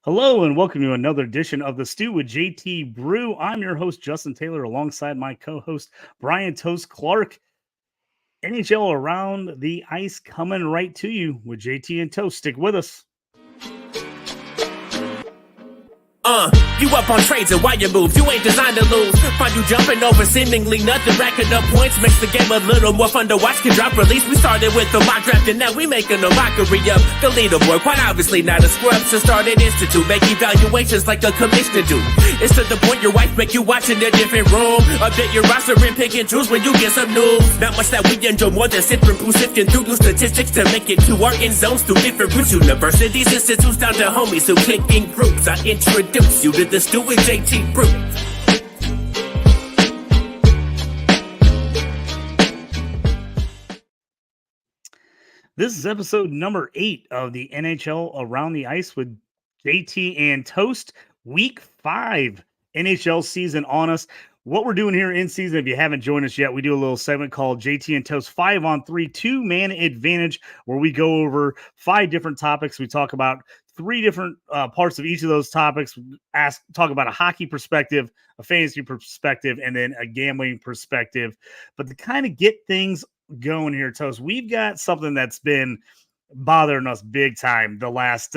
Hello and welcome to another edition of The Stew with JT Brew. I'm your host, Justin Taylor, alongside my co-host, Bryan Toast Clark. NHL Around the Ice coming right to you with JT and Toast. Stick with us. You up on trades and why you move, you ain't designed to lose. Find you jumping over seemingly nothing, racking up points, makes the game a little more fun to watch. Can drop release, we started with the mock draft and now we making a mockery of the leaderboard. Quite obviously not a scrub, so start an institute, make evaluations like a commissioner do. It's to the point your wife make you watch in a different room. Update your roster and pick and choose when you get some news. Not much that we enjoy more than sifting through new statistics to make it to our end zones through different routes. Universities, institutes, down to homies who click in groups. I introduce you to the Stew with JT Brew. This is episode number 8 of the NHL Around the Ice with JT and Toast. Week 5 NHL season on us. What we're doing here in season, if you haven't joined us yet, we do a little segment called JT and Toast 5-on-3 2-man advantage, where we go over 5 different topics. We talk about 3 different parts of each of those topics. Talk about a hockey perspective, a fantasy perspective, and then a gambling perspective. But to kind of get things going here, Toast, we've got something that's been bothering us big time the last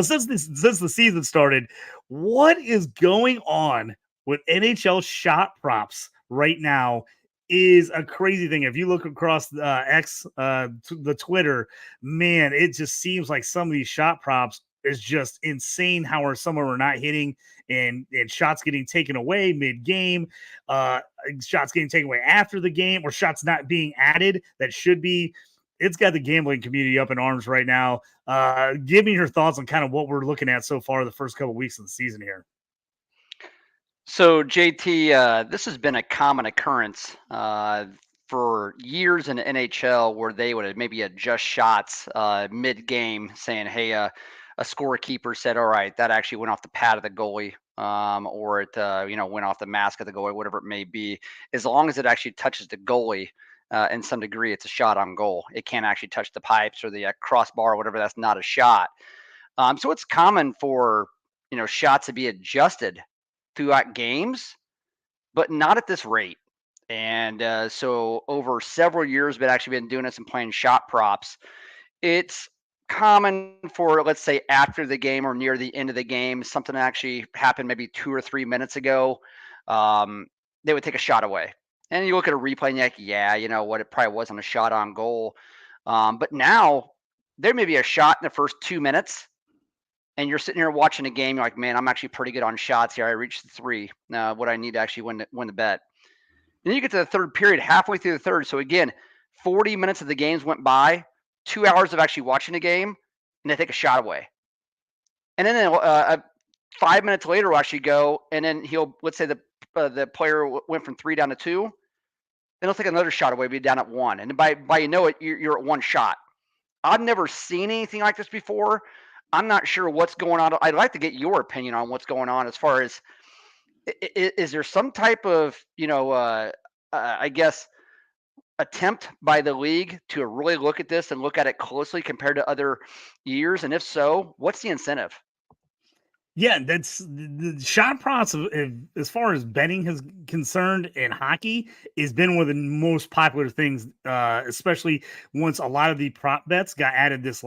since the season started. What is going on with NHL shot props right now is a crazy thing. If you look across the Twitter, man, it just seems like some of these shot props is just insane. How some are not hitting and shots getting taken away mid-game, shots getting taken away after the game, or shots not being added that should be. It's got the gambling community up in arms right now. Give me your thoughts on kind of what we're looking at so far the first couple of weeks of the season here. So, JT, this has been a common occurrence for years in the NHL where they would maybe adjust shots mid-game, saying, hey, a scorekeeper said, all right, that actually went off the pad of the goalie, or it went off the mask of the goalie, whatever it may be. As long as it actually touches the goalie in some degree, it's a shot on goal. It can't actually touch the pipes or the crossbar or whatever. That's not a shot. So it's common for shots to be adjusted throughout games, but not at this rate. And so over several years, we've actually been doing this and playing shot props. It's common for, let's say, after the game or near the end of the game, something actually happened maybe 2 or 3 minutes ago. They would take a shot away. And you look at a replay and you're like, yeah, you know what? It probably wasn't a shot on goal. But now there may be a shot in the first 2 minutes. And you're sitting here watching a game, you're like, man, I'm actually pretty good on shots here. I reached the 3. What I need to actually win the bet. Then you get to the third period, halfway through the third. So again, 40 minutes of the games went by, 2 hours of actually watching the game, and they take a shot away. And then 5 minutes later, we'll actually go, and then let's say the player went from 3 down to 2. Then he'll take another shot away, be down at 1. And by you're at 1 shot. I've never seen anything like this before. I'm not sure what's going on. I'd like to get your opinion on what's going on as far as, is there some type of, I guess, attempt by the league to really look at this and look at it closely compared to other years? And if so, what's the incentive? Yeah, that's the shot props as far as betting is concerned in hockey has been one of the most popular things, especially once a lot of the prop bets got added this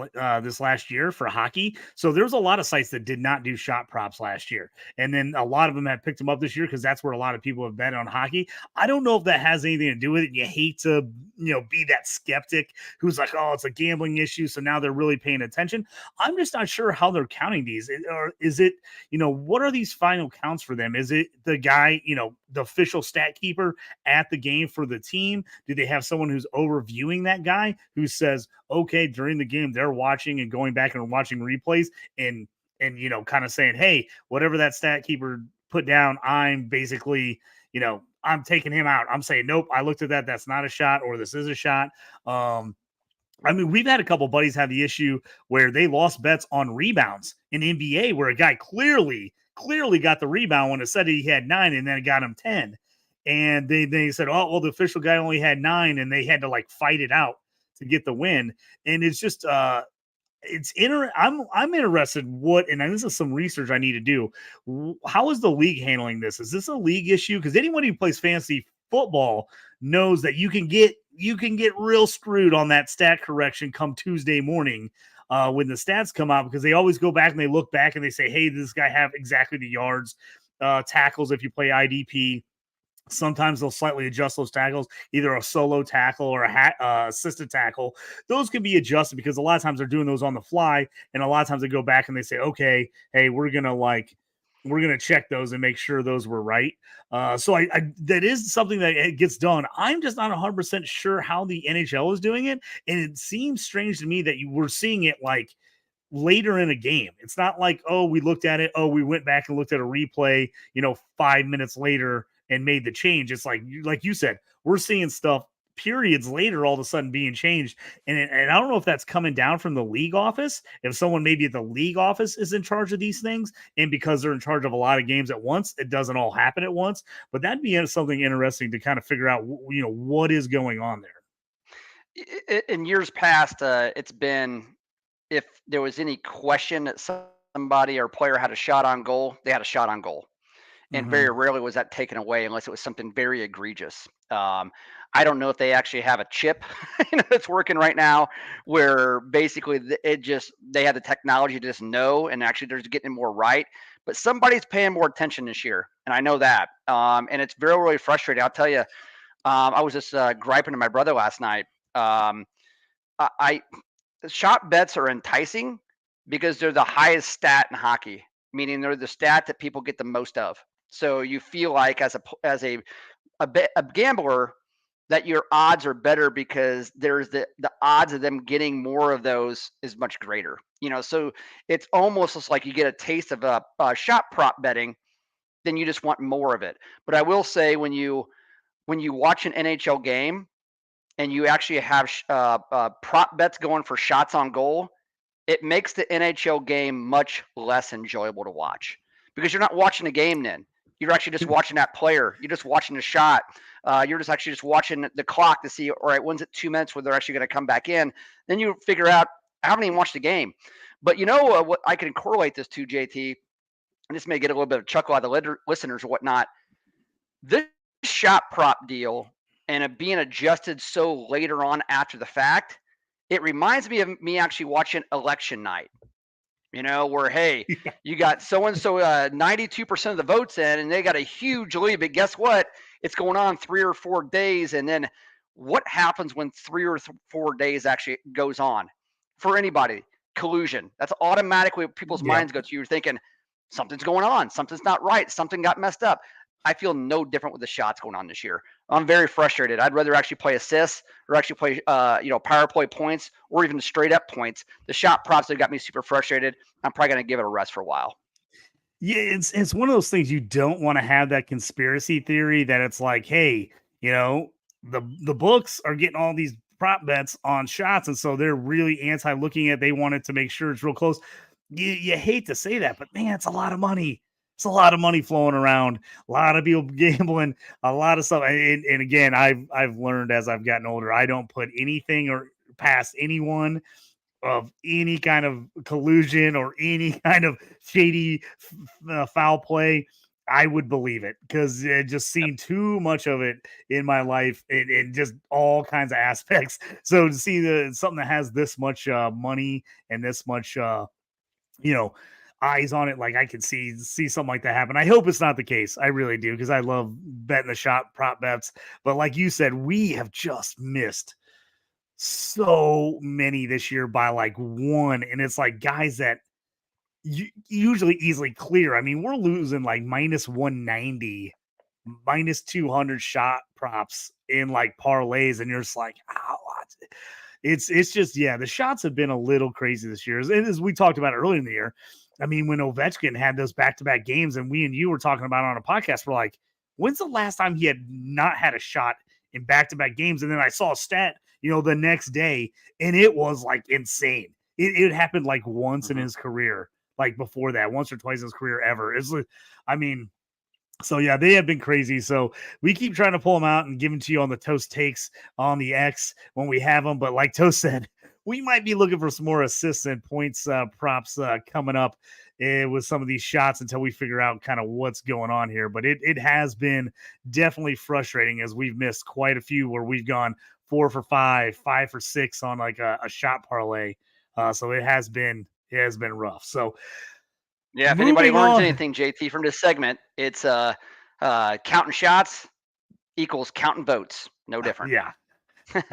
last year for hockey. So there's a lot of sites that did not do shot props last year, and then a lot of them have picked them up this year because that's where a lot of people have bet on hockey. I don't know if that has anything to do with it. You hate to be that skeptic who's like, oh, it's a gambling issue, so now they're really paying attention. I'm just not sure how they're counting these, or is it? What are these final counts for them? Is it the guy, the official stat keeper at the game for the team? Do they have someone who's overviewing that guy who says, okay, during the game, they're watching and going back and watching replays and kind of saying, hey, whatever that stat keeper put down, I'm basically, I'm taking him out. I'm saying, nope, I looked at that. That's not a shot, or this is a shot. I mean, we've had a couple buddies have the issue where they lost bets on rebounds in NBA, where a guy clearly got the rebound when it said he had 9 and then it got him 10. And they said, oh, well, the official guy only had 9, and they had to fight it out to get the win. And it's just I'm interested what, and this is some research I need to do. How is the league handling this? Is this a league issue? Because anyone who plays fantasy football knows that you can get real screwed on that stat correction come Tuesday morning when the stats come out, because they always go back and they look back and they say, hey, this guy have exactly the yards, tackles if you play IDP. Sometimes they'll slightly adjust those tackles, either a solo tackle or a assisted tackle. Those can be adjusted because a lot of times they're doing those on the fly, and a lot of times they go back and they say, okay, hey, we're gonna check those and make sure those were right. So I that is something that it gets done. I'm just not 100% sure how the NHL is doing it, and it seems strange to me that we're seeing it like later in a game. It's not like, oh, we looked at it, oh, we went back and looked at a replay, 5 minutes later and made the change. It's like you said, we're seeing stuff periods later all of a sudden being changed. And I don't know if that's coming down from the league office, if someone maybe at the league office is in charge of these things, and because they're in charge of a lot of games at once, it doesn't all happen at once. But that'd be something interesting to kind of figure out, what is going on there. In years past, it's been, if there was any question that somebody or player had a shot on goal, they had a shot on goal. And very rarely was that taken away unless it was something very egregious. I don't know if they actually have a chip that's working right now, where basically they have the technology to just know, and actually they're getting more right. But somebody's paying more attention this year, and I know that. And it's very, really frustrating. I'll tell you, I was just griping to my brother last night. Shot bets are enticing because they're the highest stat in hockey, meaning they're the stat that people get the most of. So you feel like as a gambler that your odds are better because there's the odds of them getting more of those is much greater. So it's almost just like you get a taste of a shot prop betting, then you just want more of it. But I will say, when you watch an NHL game and you actually have prop bets going for shots on goal, it makes the NHL game much less enjoyable to watch, because you're not watching the game then. You're actually just watching that player. You're just watching the shot. You're just actually just watching the clock to see, all right, when's it 2 minutes where they're actually going to come back in. Then you figure out, I haven't even watched the game. But what I can correlate this to, JT, and this may get a little bit of chuckle out of the listeners or whatnot. This shot prop deal and it being adjusted so later on after the fact, it reminds me of me actually watching election night. Where, hey, you got so-and-so 92% of the votes in, and they got a huge lead, but guess what? It's going on 3 or 4 days, and then what happens when 3 or 4 days actually goes on? For anybody, collusion. That's automatically what people's minds go to. You're thinking, something's going on, something's not right, something got messed up. I feel no different with the shots going on this year. I'm very frustrated. I'd rather actually play assists or actually play, power play points, or even straight up points. The shot props have got me super frustrated. I'm probably going to give it a rest for a while. Yeah, it's one of those things you don't want to have that conspiracy theory that it's like, hey, the books are getting all these prop bets on shots, and so they're really anti-looking at. They wanted to make sure it's real close. You hate to say that, but man, it's a lot of money. It's a lot of money flowing around, a lot of people gambling, a lot of stuff. And again, I've learned as I've gotten older, I don't put anything or past anyone of any kind of collusion or any kind of shady foul play. I would believe it, because it just seen too much of it in my life, in just all kinds of aspects. So to see something that has this much money and this much, eyes on it, like I could see something like that happen. I hope it's not the case. I really do, because I love betting the shot prop bets. But like you said, we have just missed so many this year by like one, and it's like guys that you usually easily clear. I mean, we're losing like minus 190, minus 200 shot props in like parlays, and you're just like, oh, it's just, the shots have been a little crazy this year. And as we talked about earlier in the year, I mean, when Ovechkin had those back-to-back games, and we and you were talking about it on a podcast, we're like, when's the last time he had not had a shot in back-to-back games? And then I saw a stat, the next day, and it was like insane. It happened like once in his career, like before that, once or twice in his career ever. It's like, I mean, so yeah, they have been crazy. So we keep trying to pull them out and give them to you on the Toast Takes on the X when we have them. But like Toast said, we might be looking for some more assists and points props coming up with some of these shots until we figure out kind of what's going on here. But it has been definitely frustrating as we've missed quite a few where we've gone 4 for 5, 5 for 6 on like a shot parlay. So it has been rough. So yeah, if anybody learns on. anything, JT, from this segment, it's counting shots equals counting votes. No different. Yeah.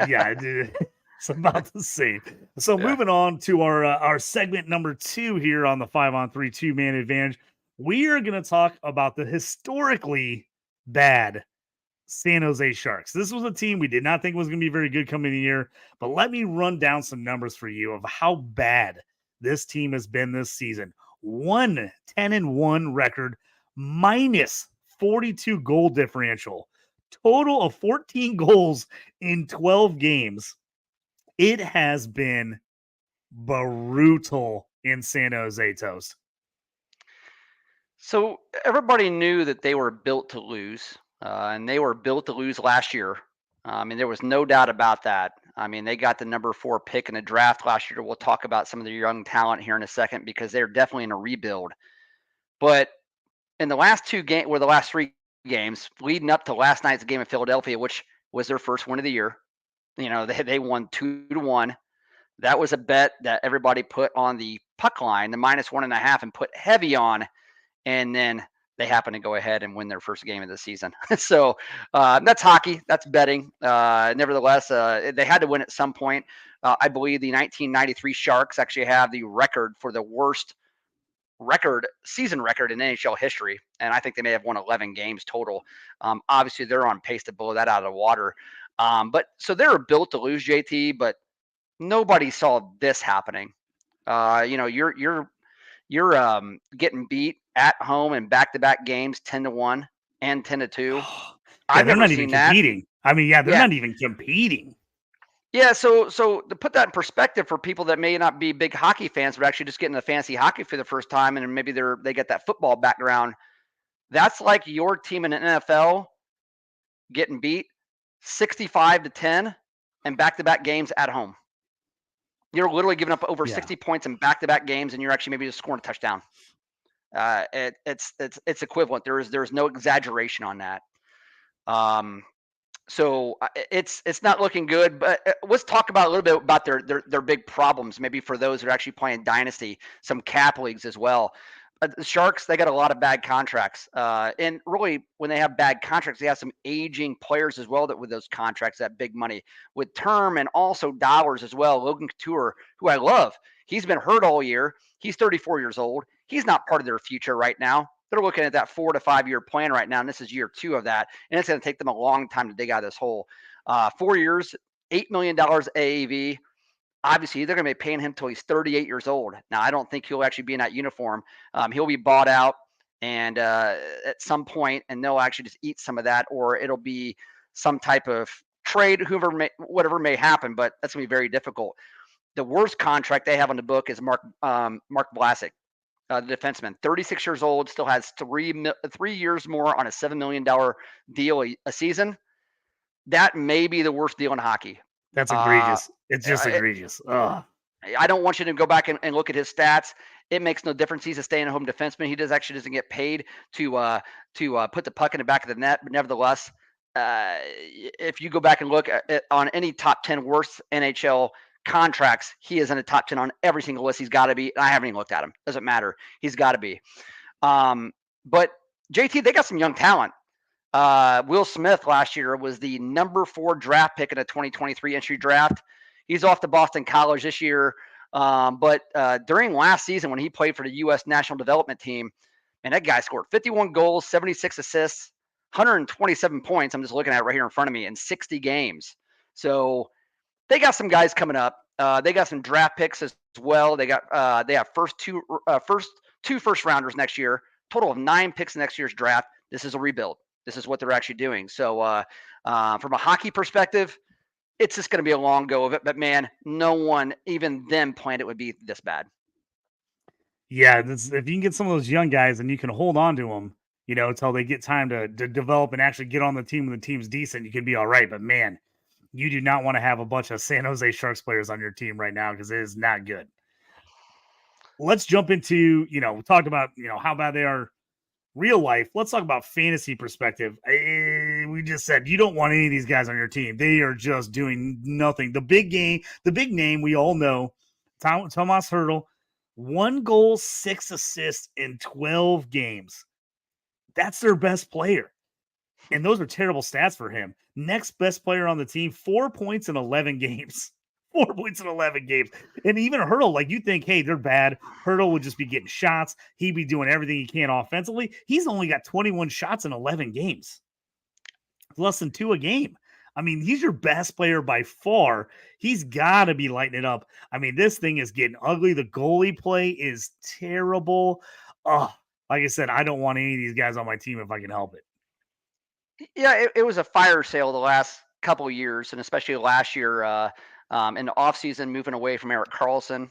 Yeah, it's about the same. So Yeah. moving on to our segment number 2 here on the 5-on-3 2-man advantage, we are going to talk about the historically bad San Jose Sharks. This was a team we did not think was going to be very good coming in the year, but let me run down some numbers for you of how bad this team has been this season. 10-1 record, minus 42 goal differential, total of 14 goals in 12 games. It has been brutal in San Jose, Toast. So everybody knew that they were built to lose, and they were built to lose last year. I mean, there was no doubt about that. I mean, they got the number 4 pick in the draft last year. We'll talk about some of their young talent here in a second because they're definitely in a rebuild. But in the last 3 games leading up to last night's game in Philadelphia, which was their first win of the year, they won 2-1. That was a bet that everybody put on the puck line, the -1.5, and put heavy on. And then they happen to go ahead and win their first game of the season. So that's hockey. That's betting. Nevertheless, they had to win at some point. I believe the 1993 Sharks actually have the record for the worst season record in NHL history, and I think they may have won 11 games total. Obviously, they're on pace to blow that out of the water. But so they were built to lose, JT, but nobody saw this happening. You're getting beat at home in back-to-back games 10-1 and 10-2. Yeah, I've they're never not seen even that. competing. I mean, they're not even competing. Yeah, so to put that in perspective for people that may not be big hockey fans, but actually just getting the fantasy hockey for the first time, and maybe they get that football background, that's like your team in the NFL getting beat 65-10 and back-to-back games at home. You're literally giving up over 60 points in back-to-back games, and you're actually maybe just scoring a touchdown. It's equivalent. There's no exaggeration on that. So it's not looking good. But let's talk about a little bit about their big problems. Maybe for those who are actually playing dynasty, some cap leagues as well. The Sharks, they got a lot of bad contracts. And really, when they have bad contracts, they have some aging players as well that with those contracts, that big money with term and also dollars as well. Logan Couture, who I love, he's been hurt all year. He's 34 years old. He's not part of their future right now. They're looking at that 4 to 5 year plan right now, and this is year 2 of that. And it's going to take them a long time to dig out of this hole. 4 years, $8 million AAV. Obviously, they're going to be paying him until he's 38 years old. Now, I don't think he'll actually be in that uniform. He'll be bought out and at some point, and they'll actually just eat some of that, or it'll be some type of trade, whatever may happen, but that's going to be very difficult. The worst contract they have on the book is Mark Vlasic, the defenseman, 36 years old, still has 3 years more on a $7 million deal a season. That may be the worst deal in hockey. That's egregious. It's just egregious. Ugh. I don't want you to go back and look at his stats. It makes no difference. He's a stay-at-home defenseman. He doesn't get paid to put the puck in the back of the net. But nevertheless, if you go back and look on any top 10 worst NHL contracts, he is in the top 10 on every single list. He's got to be. I haven't even looked at him. Doesn't matter. He's got to be. But JT, they got some young talent. Will Smith last year was the number 4 draft pick in a 2023 entry draft. He's off to Boston College this year. But during last season, when he played for the U.S. National Development Team, man, that guy scored 51 goals, 76 assists, 127 points. I'm just looking at it right here in front of me in 60 games. So they got some guys coming up. They got some draft picks as well. They have first two first rounders next year. Total of 9 picks in next year's draft. This is a rebuild. This is what they're actually doing. So from a hockey perspective, it's just going to be a long go of it. But, man, no one, even them, planned it would be this bad. Yeah, if you can get some of those young guys and you can hold on to them, until they get time to develop and actually get on the team when the team's decent, you can be all right. But, man, you do not want to have a bunch of San Jose Sharks players on your team right now because it is not good. Let's jump into, we talked about, how bad they are real life. Let's talk about fantasy perspective. We just said you don't want any of these guys on your team. They are just doing nothing. The big name we all know, Tomas Hertl, 1 goal, 6 assists in 12 games. That's their best player. And those are terrible stats for him. Next best player on the team, 4 points in 11 games. 4 points in 11 games. And even Hertl, like you think, hey, they're bad. Hertl would just be getting shots. He'd be doing everything he can offensively. He's only got 21 shots in 11 games. Less than 2 a game. I mean, he's your best player by far. He's got to be lighting it up. I mean, this thing is getting ugly. The goalie play is terrible. Oh, like I said, I don't want any of these guys on my team if I can help it. Yeah, it was a fire sale the last couple of years, and especially last year in the offseason, moving away from Erik Karlsson.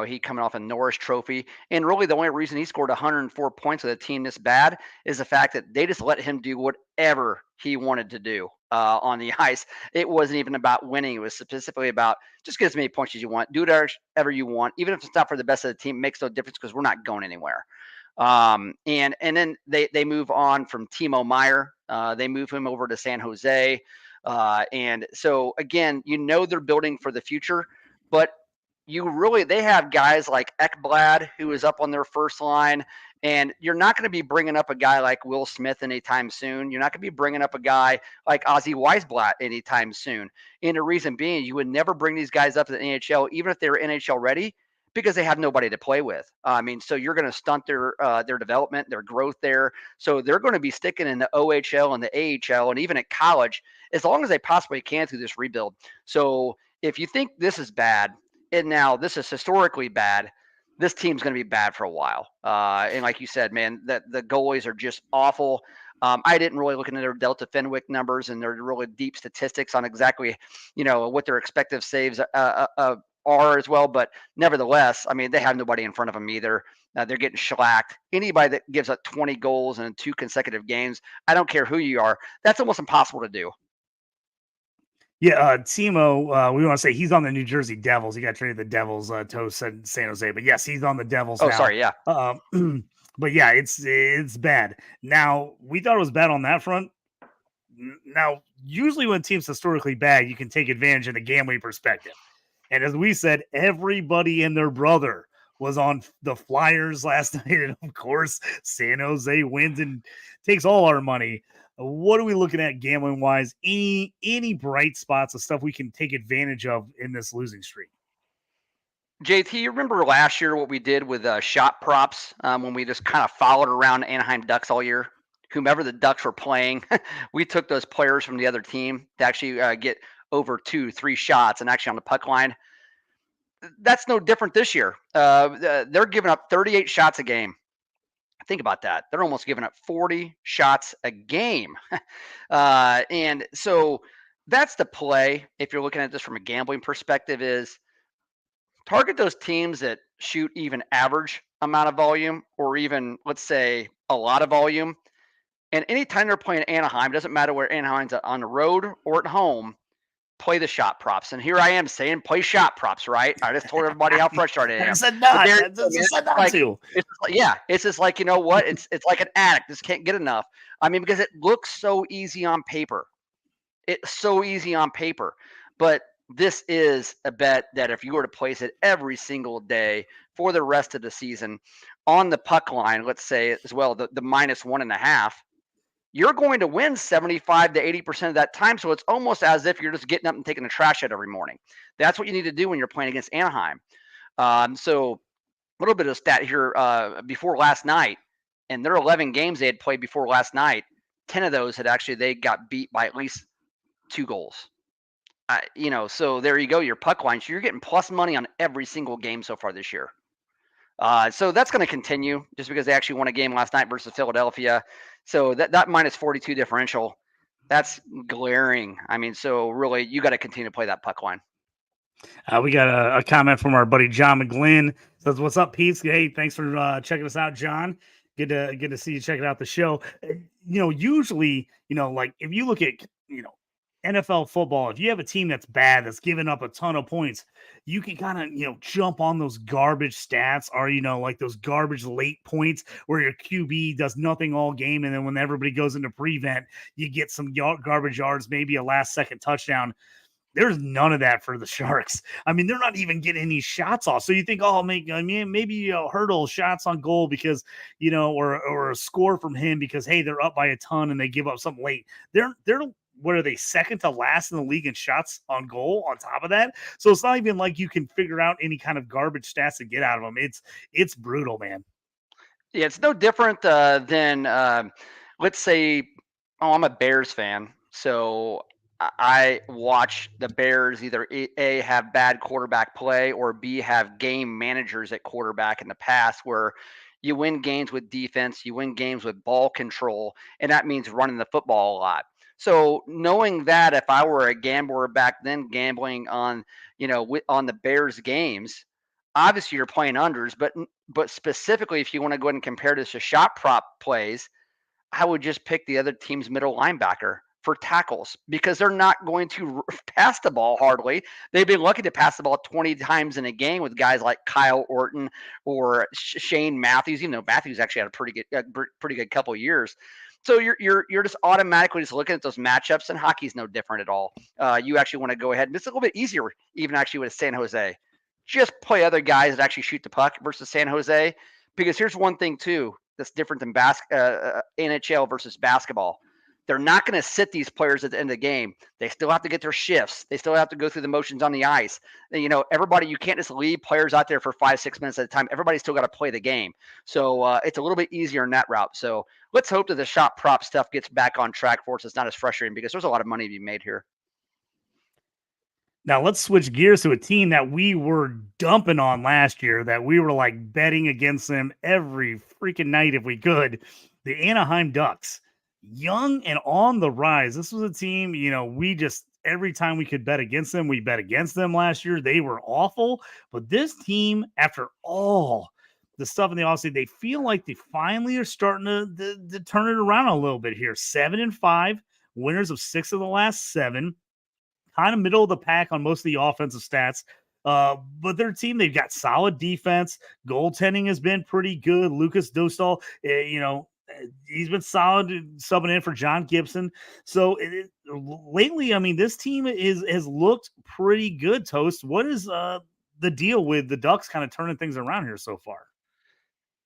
He coming off a Norris Trophy, and really the only reason he scored 104 points with a team this bad is the fact that they just let him do whatever he wanted to do on the ice. It wasn't even about winning; it was specifically about just get as many points as you want, do whatever you want, even if it's not for the best of the team. It makes no difference because we're not going anywhere. And then they move on from Timo Meier. They move him over to San Jose. And so again, they're building for the future, but they have guys like Ekblad, who is up on their first line, and you're not going to be bringing up a guy like Will Smith anytime soon. You're not going to be bringing up a guy like Ozzy Weisblatt anytime soon. And the reason being, you would never bring these guys up to the NHL, even if they were NHL ready, because they have nobody to play with. So you're going to stunt their development, their growth there. So they're going to be sticking in the OHL and the AHL and even at college as long as they possibly can through this rebuild. So if you think this is bad, and now this is historically bad, this team's going to be bad for a while. And like you said, man, the goalies are just awful. I didn't really look into their Delta Fenwick numbers and their really deep statistics on exactly, what their expected saves are as well. But nevertheless, I mean, they have nobody in front of them either. They're getting shellacked. Anybody that gives up 20 goals in 2 consecutive games, I don't care who you are, that's almost impossible to do. Yeah, Timo, we want to say he's on the New Jersey Devils. He got traded to the Devils to San Jose. But yes, he's on the Devils now. Sorry, yeah. But yeah, it's bad. Now, we thought it was bad on that front. Now, usually when teams historically bad, you can take advantage in a gambling perspective. And as we said, everybody and their brother was on the Flyers last night. And of course, San Jose wins and takes all our money. What are we looking at gambling wise? Any bright spots of stuff we can take advantage of in this losing streak? JT, you remember last year what we did with shot props when we just kind of followed around Anaheim Ducks all year? Whomever the Ducks were playing, we took those players from the other team to actually get over 2-3 shots and actually on the puck line. That's no different this year. They're giving up 38 shots a game. Think about that. They're almost giving up 40 shots a game. And so that's the play. If you're looking at this from a gambling perspective, is target those teams that shoot even average amount of volume or even, let's say, a lot of volume. And anytime they're playing Anaheim, doesn't matter where Anaheim's on the road or at home, play the shot props. And here I am saying play shot props, right? I just told everybody how frustrated I am. I said not. To. It's just like, you know what? It's like an addict. Just can't get enough. I mean, because it looks so easy on paper. It's so easy on paper. But this is a bet that if you were to place it every single day for the rest of the season on the puck line, let's say as well, the -1.5, you're going to win 75 to 80% of that time. So it's almost as if you're just getting up and taking the trash out every morning. That's what you need to do when you're playing against Anaheim. So a little bit of stat here before last night, and their 11 games they had played before last night, 10 of those they got beat by at least 2 goals. So there you go, your puck line. So you're getting plus money on every single game so far this year. So that's going to continue just because they actually won a game last night versus Philadelphia. So that -42 differential, that's glaring. I mean, so really you got to continue to play that puck line. We got a comment from our buddy John McGlynn. Says, "What's up, Pete? Hey, thanks for checking us out, John. Good to see you checking out the show. Usually, like if you look at NFL football, if you have a team that's bad, that's giving up a ton of points, you can kind of, jump on those garbage stats or, like those garbage late points where your QB does nothing all game. And then when everybody goes into prevent, you get some garbage yards, maybe a last second touchdown. There's none of that for the Sharks. I mean, they're not even getting any shots off. So you think, maybe Hurdle shots on goal because, or a score from him because, hey, they're up by a ton and they give up something late. They're what are they, second to last in the league in shots on goal on top of that? So it's not even like you can figure out any kind of garbage stats to get out of them. It's brutal, man. Yeah, it's no different than, let's say, I'm a Bears fan. So I watch the Bears either A, have bad quarterback play, or B, have game managers at quarterback in the past where you win games with defense, you win games with ball control, and that means running the football a lot. So knowing that, if I were a gambler back then gambling on, on the Bears games, obviously you're playing unders, but specifically if you want to go ahead and compare this to shot prop plays, I would just pick the other team's middle linebacker for tackles because they're not going to pass the ball hardly. They've been lucky to pass the ball 20 times in a game with guys like Kyle Orton or Shane Matthews, even though Matthews actually had a pretty good couple of years. So you're just automatically just looking at those matchups, and hockey's no different at all. You actually want to go ahead, and it's a little bit easier even actually with San Jose. Just play other guys that actually shoot the puck versus San Jose, because here's one thing too that's different than NHL versus basketball. They're not going to sit these players at the end of the game. They still have to get their shifts. They still have to go through the motions on the ice. Everybody, you can't just leave players out there for 5-6 minutes at a time. Everybody's still got to play the game. So it's a little bit easier in that route. So let's hope that the shot prop stuff gets back on track for us. It's not as frustrating because there's a lot of money to be made here. Now let's switch gears to a team that we were dumping on last year, that we were like betting against them every freaking night if we could. The Anaheim Ducks, young and on the rise. This was a team, we just, every time we could bet against them, we bet against them last year. They were awful. But this team, after all the stuff in the offseason, they feel like they finally are starting to turn it around a little bit here. 7-5, winners of 6 of the last 7. Kind of middle of the pack on most of the offensive stats. But their team, they've got solid defense. Goaltending has been pretty good. Lucas Dostal, he's been solid subbing in for John Gibson. So lately, I mean, this team has looked pretty good, Toast. What is the deal with the Ducks kind of turning things around here so far?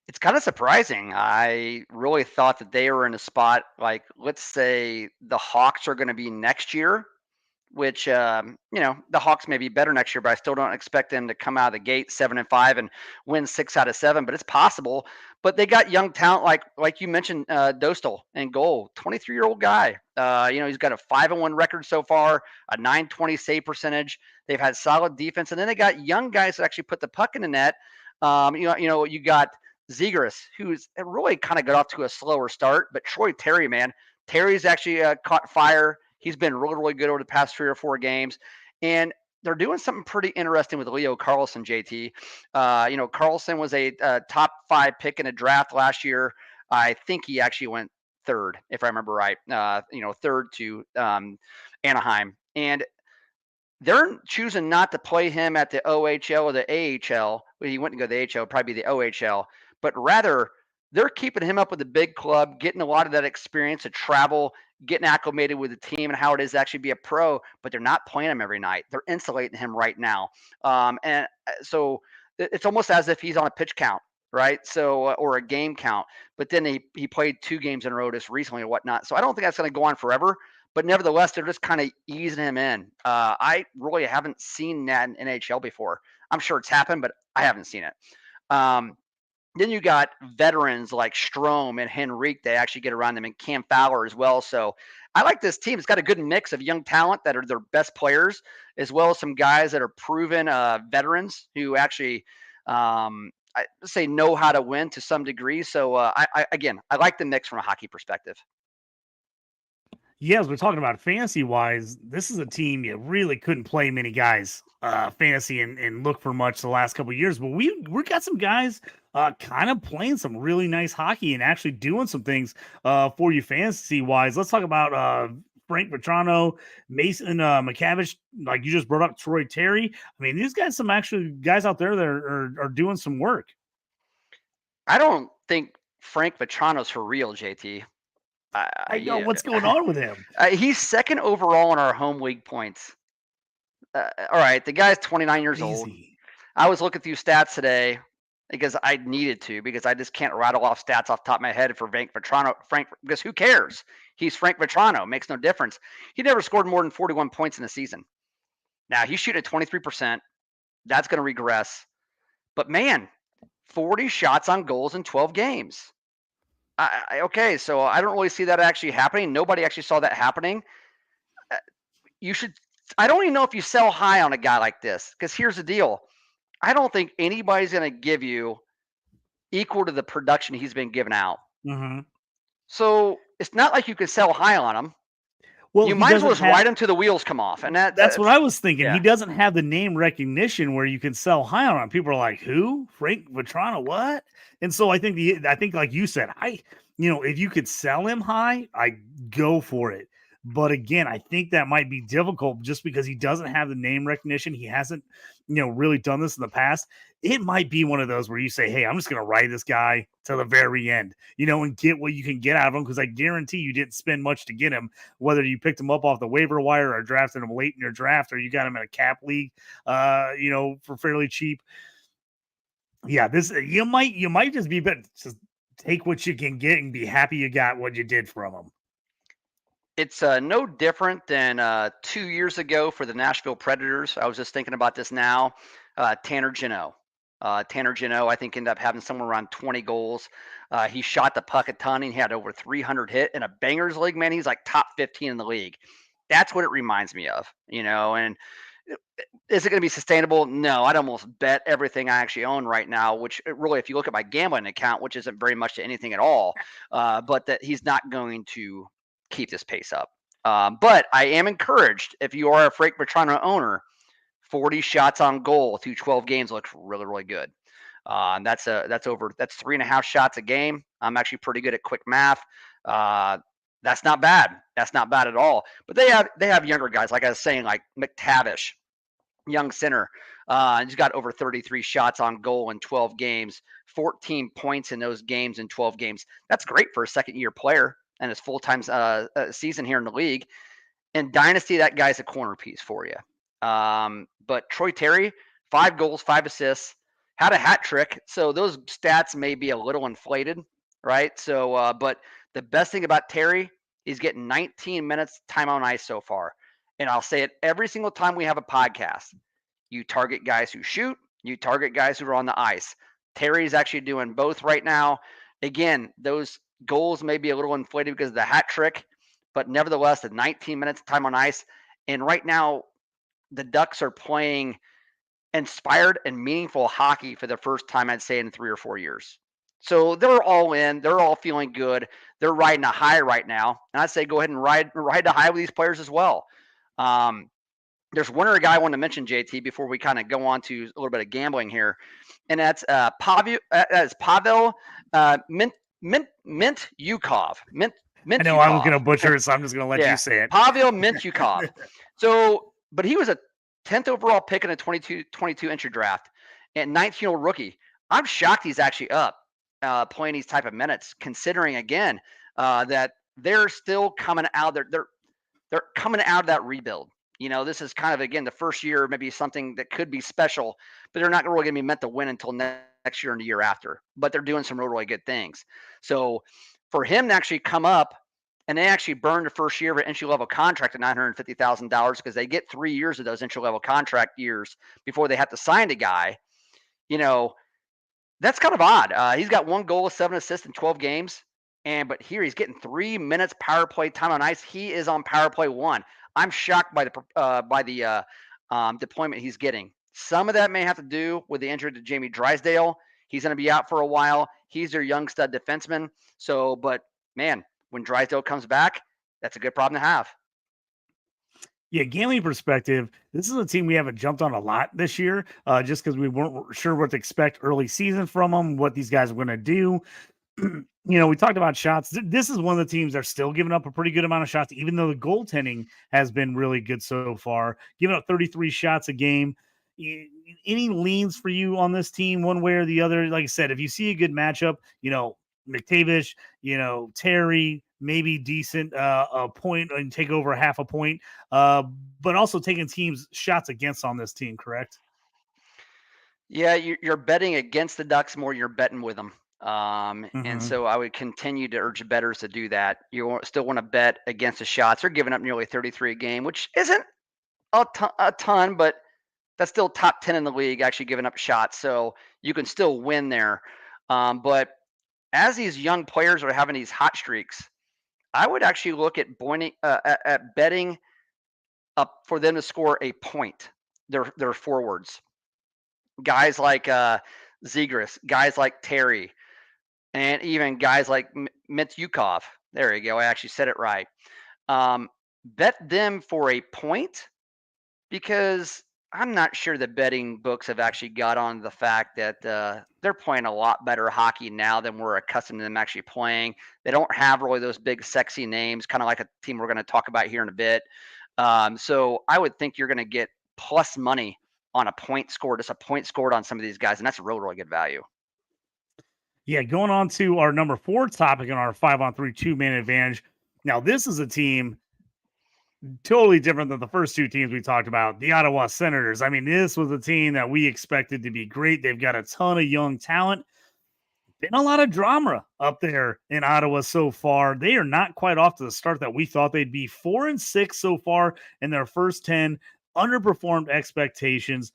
It's kind of surprising. I really thought that they were in a spot like, let's say the Hawks are going to be next year, which the Hawks may be better next year, but I still don't expect them to come out of the gate 7-5 and win 6 out of 7. But it's possible. But they got young talent like you mentioned, Dostal in goal, 23-year-old guy. He's got a 5-1 record so far, a .920 save percentage. They've had solid defense, and then they got young guys that actually put the puck in the net. You got Zegras, who's really kind of got off to a slower start, but Troy Terry, man, Terry's actually caught fire. He's been really, really good over the past 3 or 4 games. And they're doing something pretty interesting with Leo Carlsson, JT. Carlsson was a top 5 pick in a draft last year. I think he actually went 3rd, if I remember right, 3rd to Anaheim. And they're choosing not to play him at the OHL or the AHL. Well, he wouldn't go to the AHL, probably the OHL. But rather, they're keeping him up with the big club, getting a lot of that experience to travel, getting acclimated with the team and how it is to actually be a pro, but they're not playing him every night. They're insulating him right now. And so it's almost as if he's on a pitch count, right? So, or a game count, but then he played 2 games in a row just recently or whatnot. So I don't think that's going to go on forever, but nevertheless, they're just kind of easing him in. I really haven't seen that in NHL before. I'm sure it's happened, but I haven't seen it. Then you got veterans like Strome and Henrique. They actually get around them, and Cam Fowler as well. So I like this team. It's got a good mix of young talent that are their best players, as well as some guys that are proven veterans who actually, I say, know how to win to some degree. So I like the mix from a hockey perspective. Yeah, as we're talking about fantasy-wise, this is a team you really couldn't play many guys fantasy and look for much the last couple of years. But we got some guys kind of playing some really nice hockey and actually doing some things for you fantasy-wise. Let's talk about Frank Vetrano, Mason McCavish, like you just brought up Troy Terry. I mean, these guys, some actually guys out there that are doing some work. I don't think Frank Vetrano's for real, JT. I know what's going on with him. He's second overall in our home league points. All right, the guy's 29 years old. I was looking through stats today because I needed to, because I just can't rattle off stats off the top of my head for Frank Vetrano. Because who cares? He's Frank Vetrano. Makes no difference. He never scored more than 41 points in a season. Now, he's shooting at 23%. That's going to regress. But, man, 40 shots on goals in 12 games. Okay, so I don't really see that actually happening. Nobody actually saw that happening. You should – I don't even know if you sell high on a guy like this, because here's the deal. I don't think anybody's going to give you equal to the production he's been giving out. Mm-hmm. So it's not like you could sell high on him. Well, you might as well just ride him till the wheels come off. And that's what I was thinking. Yeah. He doesn't have the name recognition where you can sell high on him. People are like, who? Frank Vetrano, what? And so I think like you said, if you could sell him high, I go for it. But again, I think that might be difficult just because he doesn't have the name recognition. He hasn't, really done this in the past. It might be one of those where you say, hey, I'm just going to ride this guy to the very end, and get what you can get out of him. Because I guarantee you didn't spend much to get him, whether you picked him up off the waiver wire or drafted him late in your draft, or you got him in a cap league, for fairly cheap. Yeah, you might just be better. Just take what you can get and be happy you got what you did from him. It's no different than 2 years ago for the Nashville Predators. I was just thinking about this now. Tanner Jeannot. Tanner Jeannot, I think, ended up having somewhere around 20 goals. He shot the puck a ton. He had over 300 hit in a bangers league. Man, he's like top 15 in the league. That's what it reminds me of, and is it going to be sustainable? No, I'd almost bet everything I actually own right now, which really, if you look at my gambling account, which isn't very much to anything at all, but that he's not going to keep this pace up. But I am encouraged, if you are a Frank Vetrano owner, 40 shots on goal through 12 games looks really, really good. That's 3.5 shots a game. I'm actually pretty good at quick math. That's not bad. That's not bad at all. But they have younger guys, like I was saying, like McTavish, young center. He's got over 33 shots on goal in 12 games, 14 points in those games in 12 games. That's great for a second-year player and his full-time season here in the league. In Dynasty, that guy's a corner piece for you. But Troy Terry, 5 goals, 5 assists, had a hat trick. So those stats may be a little inflated, right? So, but the best thing about Terry, he's getting 19 minutes time on ice so far. And I'll say it every single time we have a podcast. You target guys who shoot, you target guys who are on the ice. Terry's actually doing both right now. Again, those goals may be a little inflated because of the hat trick, but nevertheless, the 19 minutes time on ice. And right now, the Ducks are playing inspired and meaningful hockey for the first time, I'd say, in 3 or 4 years. So they're all in. They're all feeling good. They're riding a high right now. And I'd say go ahead and ride the high with these players as well. There's one other guy I want to mention, JT, before we kind of go on to a little bit of gambling here. And that's Pavel Mintyukov. I know I'm going to butcher it, so I'm just going to let you say it. Pavel Mintyukov. But he was a 10th overall pick in a 22 entry draft and 19-year-old rookie. I'm shocked he's actually up playing these type of minutes, considering, again, that they're still coming out. They're coming out of that rebuild. This is kind of, again, the first year, maybe something that could be special, but they're not really going to be meant to win until next year and the year after. But they're doing some really good things. So for him to actually come up, and they actually burned the first year of an entry-level contract at $950,000 because they get 3 years of those entry-level contract years before they have to sign the guy. That's kind of odd. He's got 1 goal, 7 assists in 12 games. But here he's getting 3 minutes power play time on ice. He is on power play 1. I'm shocked by the deployment he's getting. Some of that may have to do with the injury to Jamie Drysdale. He's going to be out for a while. He's their young stud defenseman. So, but man, when Drysdale comes back, that's a good problem to have. Yeah, gambling perspective, this is a team we haven't jumped on a lot this year, just because we weren't sure what to expect early season from them, what these guys are going to do. we talked about shots. This is one of the teams that are still giving up a pretty good amount of shots, even though the goaltending has been really good so far, giving up 33 shots a game. Any leans for you on this team, one way or the other? Like I said, if you see a good matchup, McTavish, Terry, maybe decent a point and take over half a point, but also taking teams shots against on this team, correct? Yeah, you're betting against the Ducks more. You're betting with them. And Mm-hmm. so I would continue to urge bettors to do that. Still want to bet against the shots. They're giving up nearly 33 a game, which isn't a ton, but that's still top 10 in the league, actually giving up shots. So you can still win there. But as these young players are having these hot streaks, I would actually look at betting up for them to score a point. Their forwards, guys like Zegras, guys like Terry, and even guys like Mityukov. There you go. I actually said it right. Um, Bet them for a point because I'm not sure the betting books have actually got on the fact that they're playing a lot better hockey now than we're accustomed to them actually playing. They don't have really those big, sexy names, kind of like a team we're going to talk about here in a bit. So I would think you're going to get plus money on a point scored, just a point scored on some of these guys, and that's a really, really good value. Yeah, going on to our number 4 topic in our 5-on-3 2-man advantage. Now, this is a team totally different than the first two teams we talked about, the Ottawa Senators. I mean, this was a team that we expected to be great. They've got a ton of young talent. Been a lot of drama up there in Ottawa so far. They are not quite off to the start that we thought they'd be. 4-6 so far in their first 10, underperformed expectations.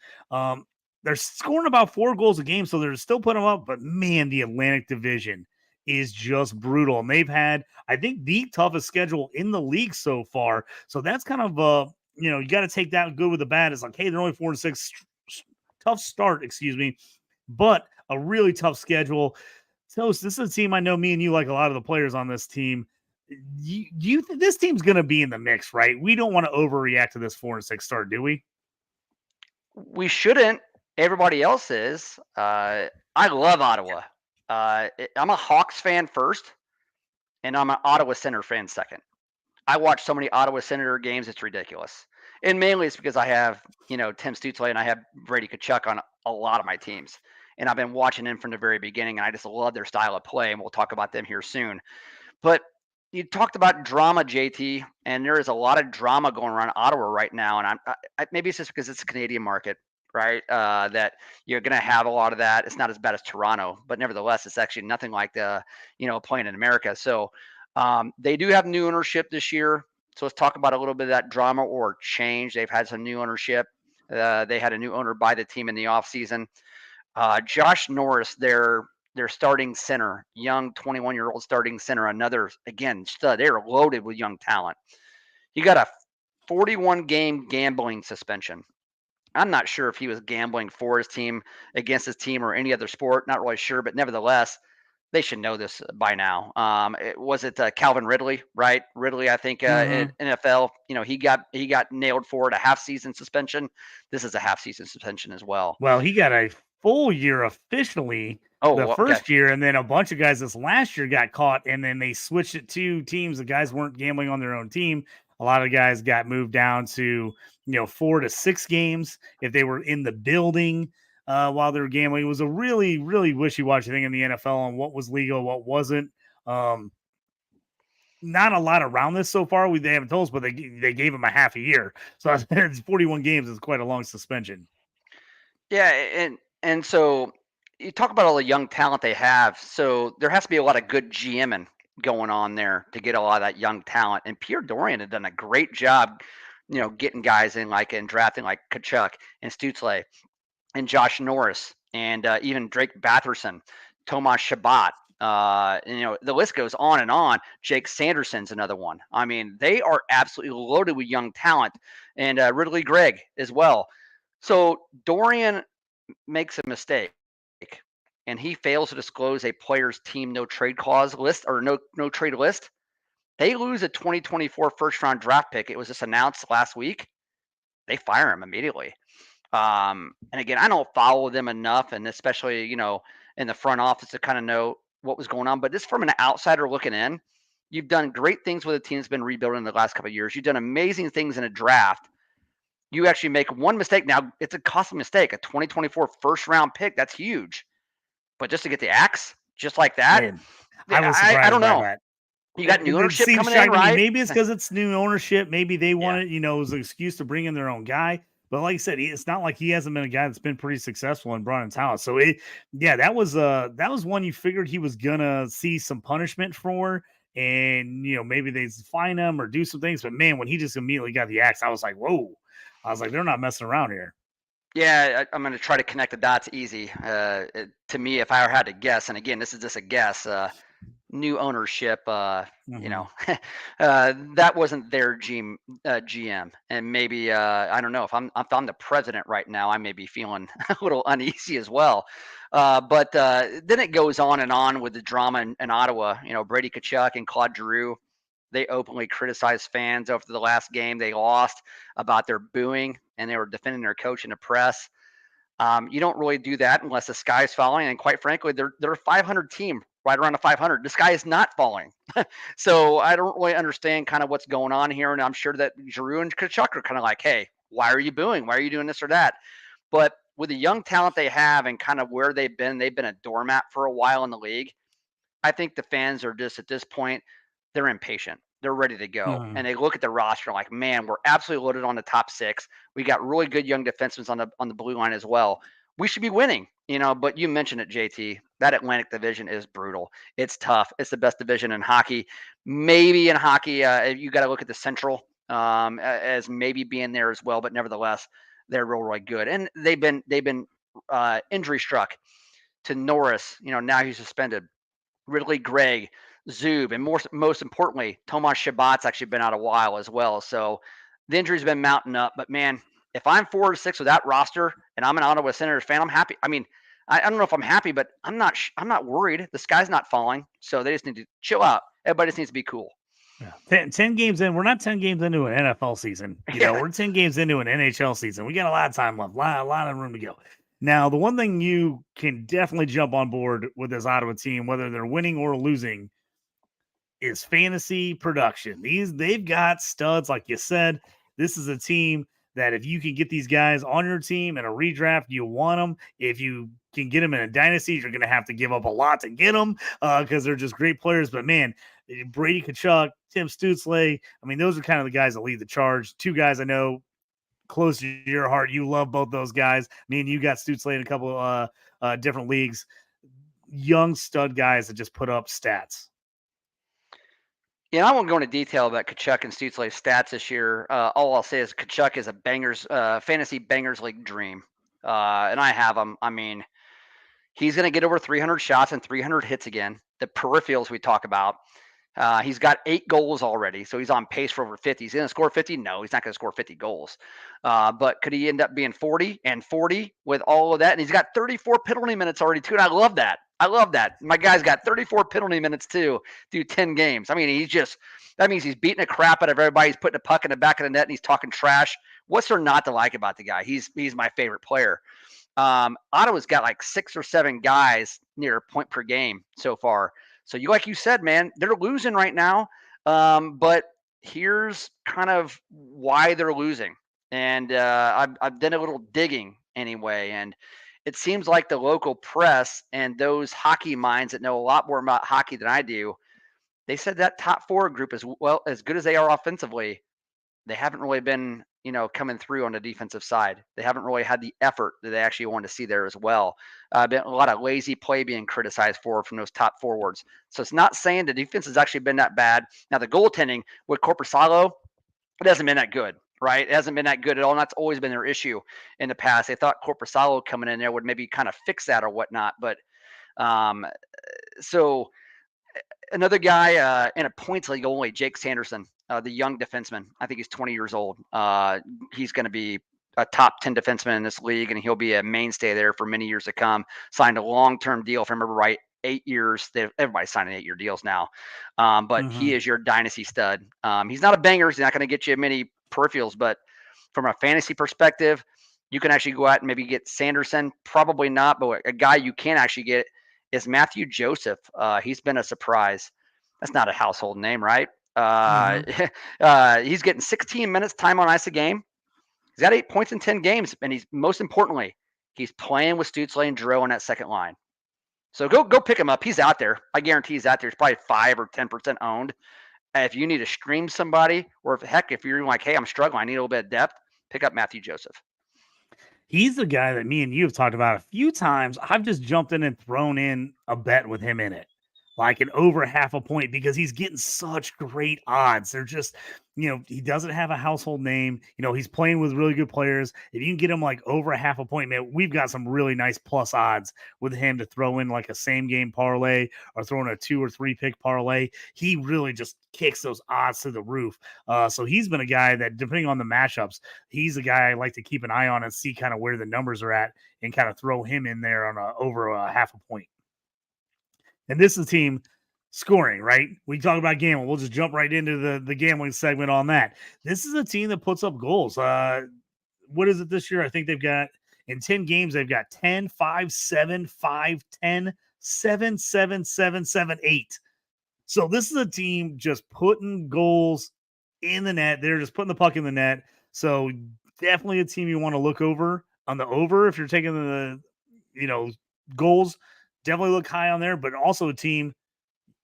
They're scoring about 4 goals a game, so they're still putting them up. But man, the Atlantic Division is just brutal. And they've had, I think, the toughest schedule in the league so far. So that's kind of you got to take that good with the bad. It's like, hey, they're only 4-6. Tough start, excuse me, but a really tough schedule. So this is a team I know me and you like a lot of the players on this team. You think this team's going to be in the mix, right? We don't want to overreact to this 4-6 start, do we? We shouldn't. Everybody else is. I love Ottawa. I'm a Hawks fan first, and I'm an Ottawa Senator fan second. I watch so many Ottawa Senator games, it's ridiculous. And mainly it's because I have, Tim Stützle and I have Brady Tkachuk on a lot of my teams. And I've been watching them from the very beginning, and I just love their style of play, and we'll talk about them here soon. But you talked about drama, JT, and there is a lot of drama going around Ottawa right now. And maybe it's just because it's a Canadian market, right? That you're going to have a lot of that. It's not as bad as Toronto, but nevertheless, it's actually nothing like playing in America. So they do have new ownership this year. So let's talk about a little bit of that drama or change. They've had some new ownership. They had a new owner buy the team in the offseason. Josh Norris, their starting center, young 21-year-old starting center, another, again, stud. They're loaded with young talent. He got a 41-game gambling suspension. I'm not sure if he was gambling for his team, against his team, or any other sport. Not really sure, but nevertheless, they should know this by now. Was it Calvin Ridley, right? Ridley, I think, Mm-hmm. at NFL, he got nailed for it, a half-season suspension. This is a half-season suspension as well. Well, he got a full year officially the Oh, okay. first year, and then a bunch of guys this last year got caught, and then they switched it to teams. The guys weren't gambling on their own team. A lot of guys got moved down to 4 to 6 games if they were in the building while they were gambling. It was a really, really wishy-washy thing in the NFL on what was legal, what wasn't. Um, Not a lot around this so far. They haven't told us, but they gave him a half a year. So it's 41 games is quite a long suspension. Yeah, and so you talk about all the young talent they have. So there has to be a lot of good GMing going on there to get a lot of that young talent. And Pierre Dorian had done a great job, getting guys in and drafting like Kachuk and Stützle and Josh Norris and even Drake Batherson, Tomas Shabbat. The list goes on and on. Jake Sanderson's another one. I mean, they are absolutely loaded with young talent, and Ridley Gregg as well. So Dorian makes a mistake, and he fails to disclose a player's team no trade clause list or no trade list. They lose a 2024 first round draft pick. It was just announced last week. They fire him immediately. And again, I don't follow them enough, and especially in the front office to kind of know what was going on, but just from an outsider looking in, you've done great things with a team that's been rebuilding in the last couple of years. You've done amazing things in a draft. You actually make one mistake. Now, it's a costly mistake, a 2024 first round pick. That's huge. But just to get the axe, just like that, Man, I was I surprised don't by know. that. You got new It ownership seems coming in, shocking to me. right? Maybe it's because it's new ownership. Maybe they Yeah. wanted, it was an excuse to bring in their own guy. But like I said, it's not like he hasn't been a guy that's been pretty successful and brought in talent. So that was one you figured he was gonna see some punishment for, and maybe they fine him or do some things. But man, when he just immediately got the axe, I was like, whoa! I was like, they're not messing around here. Yeah, I'm going to try to connect the dots easy. To me, if I had to guess, and again, this is just a guess, new ownership, Mhm. that wasn't their GM, and maybe I don't know if I'm the president right now, I may be feeling a little uneasy as well. But then it goes on and on with the drama in Ottawa. Brady Tkachuk and Claude Giroux. They openly criticized fans after the last game they lost about their booing, and they were defending their coach in the press. You don't really do that unless the sky's falling, and quite frankly, they're a 500 team, right around a 500. The sky is not falling, so I don't really understand kind of what's going on here, and I'm sure that Giroux and Kachuk are kind of like, hey, why are you booing? Why are you doing this or that? But with the young talent they have and kind of where they've been a doormat for a while in the league. I think the fans are just at this point, they're impatient. They're ready to go. Mhm. And they look at the roster like, man, we're absolutely loaded on the top six. We got really good young defensemen on the blue line as well. We should be winning, but you mentioned it, JT. That Atlantic division is brutal. It's tough. It's the best division in hockey. Maybe in hockey, you got to look at the Central as maybe being there as well, but nevertheless, they're really good. And they've been injury struck to Norris. Now he's suspended. Ridley Gregg, Zub, and most importantly, Tomas Shabbat's actually been out a while as well. So the injuries been mounting up. But man, if I'm 4-6 with that roster and I'm an Ottawa Senators fan, I'm happy. I mean, I don't know if I'm happy, but I'm not. I'm not worried. The sky's not falling, so they just need to chill out. Everybody just needs to be cool. Yeah. 10 games in. We're not 10 games into an NFL season. Yeah. We're 10 games into an NHL season. We got a lot of time left, a lot of room to go. Now, the one thing you can definitely jump on board with this Ottawa team, whether they're winning or losing, is fantasy production. They've got studs, like you said. This is a team that if you can get these guys on your team in a redraft, you want them. If you can get them in a dynasty, you're going to have to give up a lot to get them because they're just great players. But man, Brady Tkachuk, Tim Stützle, I mean, those are kind of the guys that lead the charge. Two guys I know close to your heart. You love both those guys. Me and you got Stützle in a couple different leagues. Young stud guys that just put up stats. Yeah, I won't go into detail about Kachuk and Stützle's stats this year. All I'll say is Kachuk is a fantasy bangers league dream, and I have him. I mean, he's going to get over 300 shots and 300 hits again. The peripherals we talk about. He's got 8 goals already, so he's on pace for over 50. He's going to score 50? No, he's not going to score 50 goals. But could he end up being 40 and 40 with all of that? And he's got 34 penalty minutes already, too, and I love that. I love that. My guy's got 34 penalty minutes, too, through 10 games. I mean, that means he's beating the crap out of everybody. He's putting a puck in the back of the net, and he's talking trash. What's there not to like about the guy? He's my favorite player. Ottawa's got like 6 or 7 guys near a point per game so far. So like you said, man, they're losing right now. But here's kind of why they're losing. And I've done a little digging anyway, and it seems like the local press and those hockey minds that know a lot more about hockey than I do, they said that top 4 group, as good as they are offensively, they haven't really been, coming through on the defensive side. They haven't really had the effort that they actually want to see there as well. Been a lot of lazy play being criticized from those top forwards. So it's not saying the defense has actually been that bad. Now the goaltending with Korpisalo, it hasn't been that good, right? It hasn't been that good at all. And that's always been their issue in the past. They thought Korpisalo coming in there would maybe kind of fix that or whatnot. But so another guy in a points league only, Jake Sanderson, the young defenseman. I think he's 20 years old. He's going to be a top 10 defenseman in this league, and he'll be a mainstay there for many years to come. Signed a long-term deal, if I remember right, 8 years. Everybody's signing 8-year deals now. But he is your dynasty stud. He's not a banger. He's not going to get you many peripherals, but from a fantasy perspective, you can actually go out and maybe get Sanderson. Probably not, but a guy you can actually get is Matthew Joseph. He's been a surprise. That's not a household name, right? He's getting 16 minutes time on ice a game. He's got 8 points in 10 games, and he's most importantly, he's playing with Stützle and Giroux on that second line. So go pick him up. He's out there. I guarantee he's out there. He's probably 5 or 10% owned. And if you need to stream somebody, or if you're like, hey, I'm struggling, I need a little bit of depth, pick up Matthew Joseph. He's the guy that me and you have talked about a few times. I've just jumped in and thrown in a bet with him in it, like an over half a point, because he's getting such great odds. They're just, he doesn't have a household name. He's playing with really good players. If you can get him like over a half a point, man, we've got some really nice plus odds with him to throw in like a same game parlay or throwing a 2 or 3 pick parlay. He really just kicks those odds to the roof. So he's been a guy that, depending on the matchups, he's a guy I like to keep an eye on and see kind of where the numbers are at and kind of throw him in there on over a half a point. And this is a team scoring, right? We talk about gambling. We'll just jump right into the gambling segment on that. This is a team that puts up goals. What is it this year? I think they've got, in 10 games, they've got 10, 5, 7, 5, 10, 7, 7, 7, 7, 8. So this is a team just putting goals in the net. They're just putting the puck in the net. So definitely a team you want to look over on the over if you're taking the, goals. Definitely look high on there, but also a team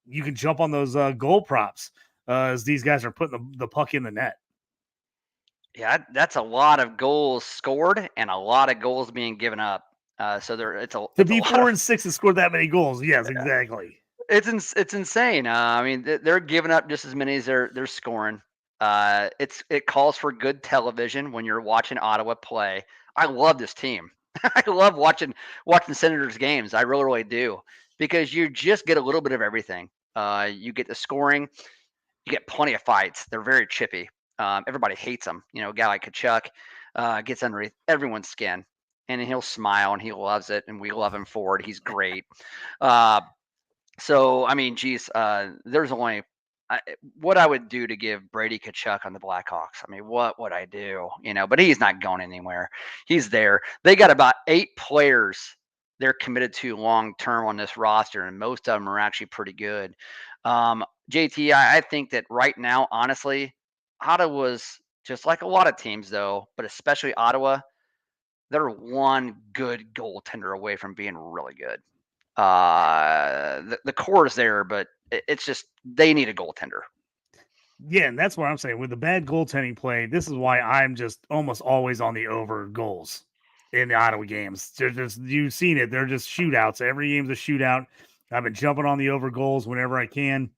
you can jump on those goal props as these guys are putting the puck in the net. Yeah, that's a lot of goals scored and a lot of goals being given up. So to be 4 and 6 and score that many goals. Yes, exactly. It's insane. I mean, they're giving up just as many as they're scoring. It calls for good television when you're watching Ottawa play. I love this team. I love watching Senators games. I really, really do, because you just get a little bit of everything. You get the scoring, you get plenty of fights. They're very chippy. Everybody hates them. A guy like Kachuk gets under everyone's skin, and he'll smile and he loves it, and we love him for it. He's great. So I mean, geez, there's only what I would do to give Brady Kachuk on the Blackhawks. I mean, what would I do? But he's not going anywhere. He's there. They got about 8 players they're committed to long term on this roster, and most of them are actually pretty good. JT, I think that right now, honestly, Ottawa's just like a lot of teams, though, but especially Ottawa, they're one good goaltender away from being really good. The core is there, but it's just they need a goaltender. Yeah, and that's what I'm saying. With the bad goaltending play, this is why I'm just almost always on the over goals in the Ottawa games. They're just, you've seen it. They're just shootouts. Every game's a shootout. I've been jumping on the over goals whenever I can.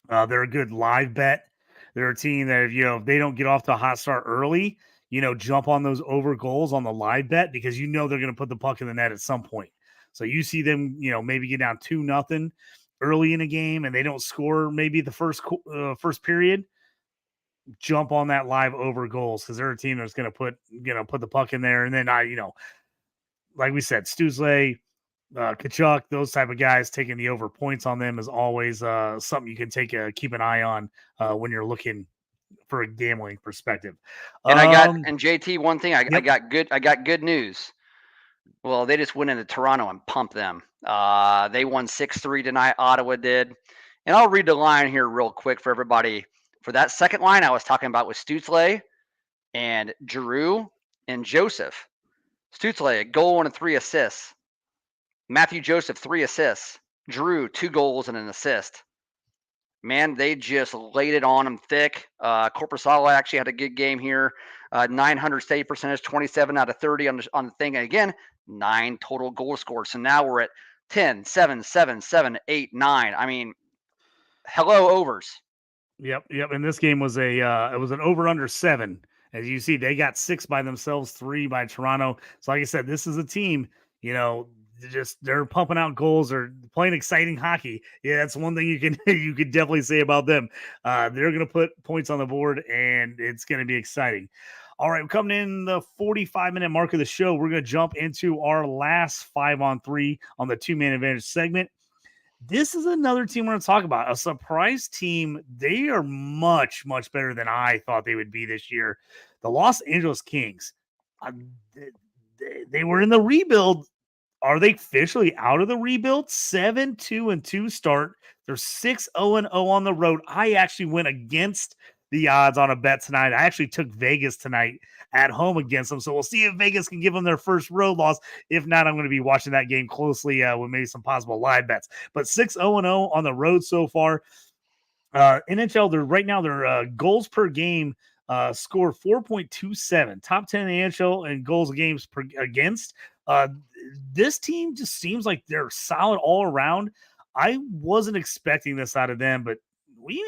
They're a good live bet. They're a team that if they don't get off to a hot start early, jump on those over goals on the live bet, because they're going to put the puck in the net at some point. So you see them, maybe get down 2-0 early in a game and they don't score maybe the first period. Jump on that live over goals, because they're a team that's going to put the puck in there. And then like we said, Stützle, Kachuk, those type of guys, taking the over points on them is always something you can keep an eye on when you're looking for a gambling perspective. And JT, one thing I got good news. Well, they just went into Toronto and pumped them. They won 6-3 tonight. Ottawa did. And I'll read the line here real quick for everybody. For that second line I was talking about with Stützle and Giroux and Joseph. Stützle, a goal and 3 assists. Matthew Joseph, 3 assists. Giroux, 2 goals and an assist. Man, they just laid it on them thick. Korpisalo actually had a good game here. 900 save percentage, 27 out of 30 on the thing. And again, 9 total goal scored. So now we're at 10, 7, 7, 7, 8, 9. I mean, hello, overs. Yep. And this game was it was an over under 7. As you see, they got 6 by themselves, 3 by Toronto. So like I said, this is a team, they're pumping out goals. They're playing exciting hockey. Yeah, that's one thing you could definitely say about them. They're going to put points on the board, and it's going to be exciting. All right, we're coming in the 45-minute mark of the show. We're going to jump into our last 5-on-3 on the 2-man advantage segment. This is another team we're going to talk about, a surprise team. They are much, much better than I thought they would be this year. The Los Angeles Kings. They were in the rebuild are they officially out of the rebuild? 7-2-2 start. They're 6-0-0 on the road. I actually went against the odds on a bet tonight. I actually took Vegas tonight at home against them. So we'll see if Vegas can give them their first road loss. If not, I'm going to be watching that game closely with maybe some possible live bets. But 6-0-0 on the road so far. NHL, they're right now, their goals per game score 4.27, top 10 in the NHL and goals games per against. This team just seems like they're solid all around. I wasn't expecting this out of them, but we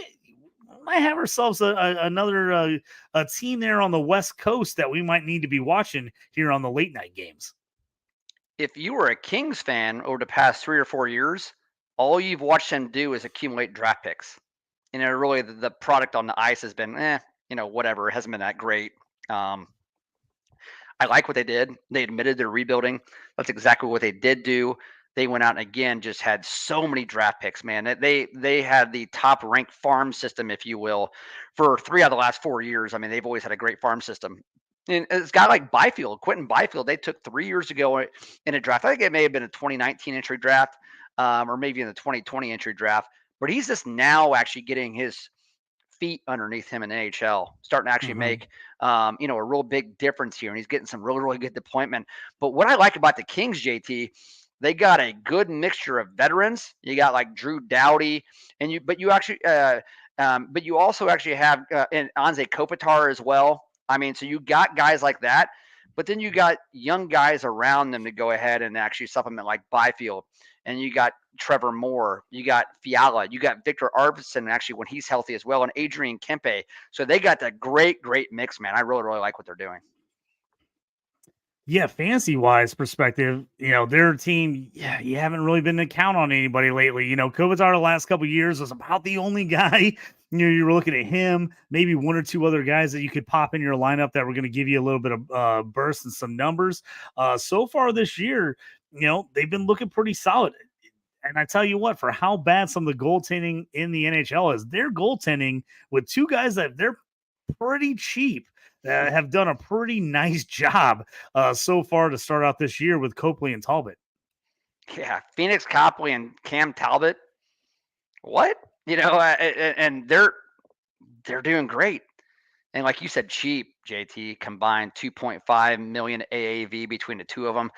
might have ourselves another a team there on the West Coast that we might need to be watching here on the late night games. If you were a Kings fan over the past 3 or 4 years, all you've watched them do is accumulate draft picks. And really, the product on the ice has been, whatever. It hasn't been that great. I like what they did. They admitted they're rebuilding. That's exactly what they did do. They went out and again just had so many draft picks, man. They had the top ranked farm system, if you will, for 3 out of the last 4 years. I mean, they've always had a great farm system. And it's got like Byfield, Quentin Byfield. They took 3 years ago in a draft. I think it may have been a 2019 entry draft, or maybe in the 2020 entry draft. But he's just now actually getting his feet underneath him in NHL, starting to actually make a real big difference here, and he's getting some really, really good deployment. But what I like about the Kings, JT, they got a good mixture of veterans. You got like Drew Doughty, but you also actually have and Anze Kopitar as well. I mean, so you got guys like that, but then you got young guys around them to go ahead and actually supplement, like Byfield, and you got Trevor Moore, you got Fiala, you got Victor Arvidsson actually when he's healthy as well, and Adrian Kempe. So they got that great mix, man. I really, really like what they're doing. Yeah, fantasy wise perspective, their team, you haven't really been to count on anybody lately. Kopitar the last couple of years was about the only guy. You were looking at him, maybe 1 or 2 other guys that you could pop in your lineup that were going to give you a little bit of burst and some numbers. So far this year, they've been looking pretty solid. And I tell you what, for how bad some of the goaltending in the NHL is, their goaltending with 2 guys that they're pretty cheap have done a pretty nice job so far to start out this year with Copley and Talbot. Yeah, Phoenix Copley and Cam Talbot. What? And they're doing great. And like you said, cheap, JT, combined 2.5 million AAV between the two of them.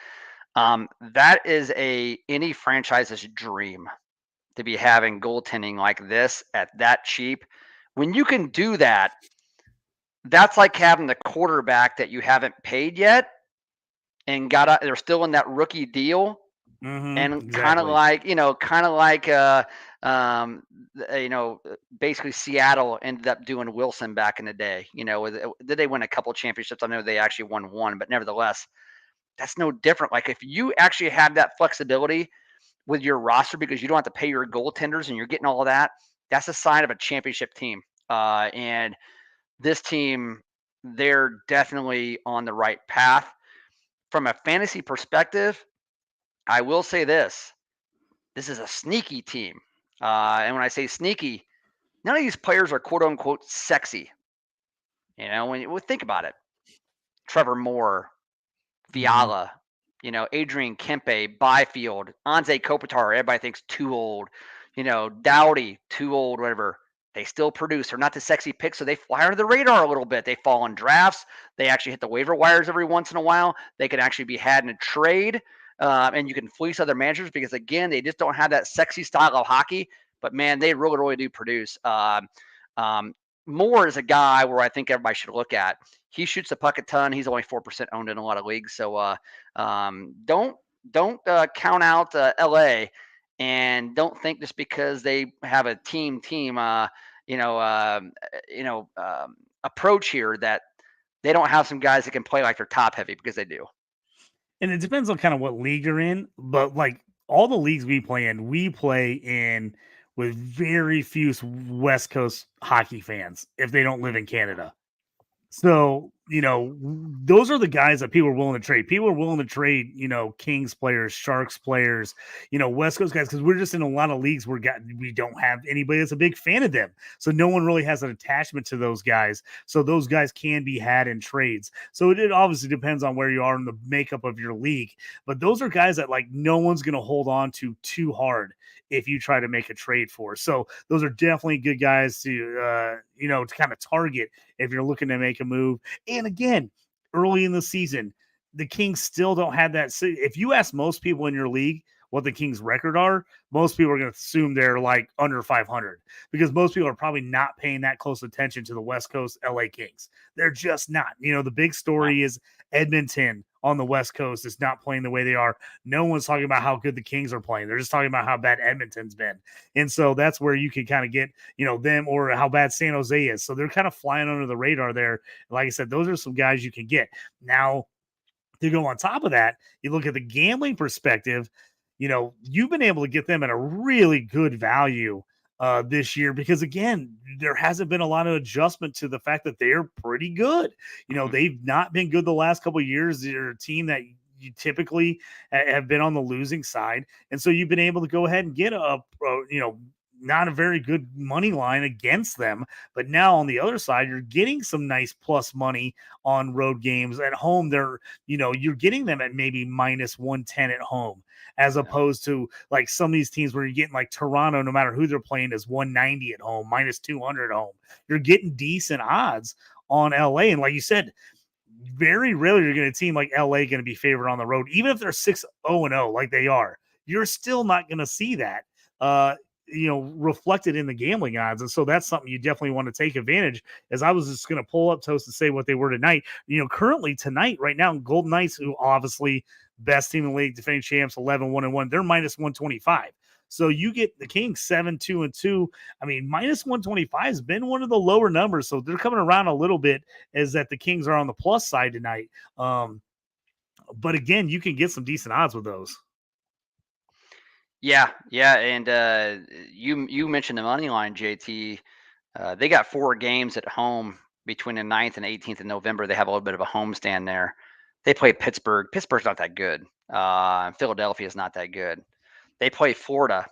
That is any franchise's dream, to be having goaltending like this at that cheap. When you can do that, that's like having the quarterback that you haven't paid yet and they're still in that rookie deal. And Exactly. Basically Seattle ended up doing Wilson back in the day. Did they win a couple championships? I know they actually won one, but nevertheless, that's no different. Like if you actually have that flexibility with your roster because you don't have to pay your goaltenders and you're getting all of that, that's a sign of a championship team. And this team, they're definitely on the right path. From a fantasy perspective, I will say this is a sneaky team. And when I say sneaky, none of these players are quote unquote sexy. When you think about it, Trevor Moore, Fiala, Adrian Kempe, Byfield, Anze Kopitar, everybody thinks too old. Doughty, too old, whatever. They still produce. They're not the sexy picks, so they fly under the radar a little bit. They fall in drafts. They actually hit the waiver wires every once in a while. They can actually be had in a trade, and you can fleece other managers because, again, they just don't have that sexy style of hockey. But, man, they really, really do produce. Moore is a guy where I think everybody should look at. He shoots the puck a ton. He's only 4% owned in a lot of leagues. So don't count out LA, and don't think just because they have a team approach here that they don't have some guys that can play like they're top heavy, because they do. And it depends on kind of what league you're in, but like all the leagues we play in with very few West Coast hockey fans if they don't live in Canada. So those are the guys that people are willing to trade. People are willing to trade, Kings players, Sharks players, West Coast guys, because we're just in a lot of leagues where we don't have anybody that's a big fan of them. So no one really has an attachment to those guys. So those guys can be had in trades. So it obviously depends on where you are in the makeup of your league. But those are guys that like no one's going to hold on to too hard if you try to make a trade for. So those are definitely good guys to kind of target if you're looking to make a move. And again, early in the season, the Kings still don't have that. If you ask most people in your league what the Kings' record are, most people are going to assume they're like under 500 because most people are probably not paying that close attention to the West Coast LA Kings. They're just not. The big story is Edmonton on the West Coast is not playing the way they are. No one's talking about how good the Kings are playing. They're just talking about how bad Edmonton's been. And so that's where you can kind of get, them or how bad San Jose is. So they're kind of flying under the radar there. Like I said, those are some guys you can get. Now, to go on top of that, you look at the gambling perspective, you've been able to get them at a really good value this year because, again, there hasn't been a lot of adjustment to the fact that they're pretty good. They've not been good the last couple of years. They're a team that you typically have been on the losing side. And so you've been able to go ahead and get not a very good money line against them. But now on the other side, you're getting some nice plus money on road games. At home, you're getting them at maybe minus 110 at home, as opposed to like some of these teams where you're getting like Toronto, no matter who they're playing, is 190 at home, minus 200 at home. You're getting decent odds on LA. And like you said, very rarely you're going to team like LA going to be favored on the road, even if they're 6-0-0 like they are. You're still not going to see that. Reflected in the gambling odds. And so that's something you definitely want to take advantage. As I was just going to pull up Toast to say what they were tonight. Currently tonight, right now, Golden Knights, who obviously best team in the league, defending champs, 11-1-1, they're minus 125. So you get the Kings 7-2-2. I mean, minus 125 has been one of the lower numbers. So they're coming around a little bit as that the Kings are on the plus side tonight. But again, you can get some decent odds with those. Yeah, and you mentioned the money line, JT. They got 4 games at home between the 9th and 18th of November. They have a little bit of a homestand there. They play Pittsburgh. Pittsburgh's not that good. Philadelphia is not that good. They play Florida,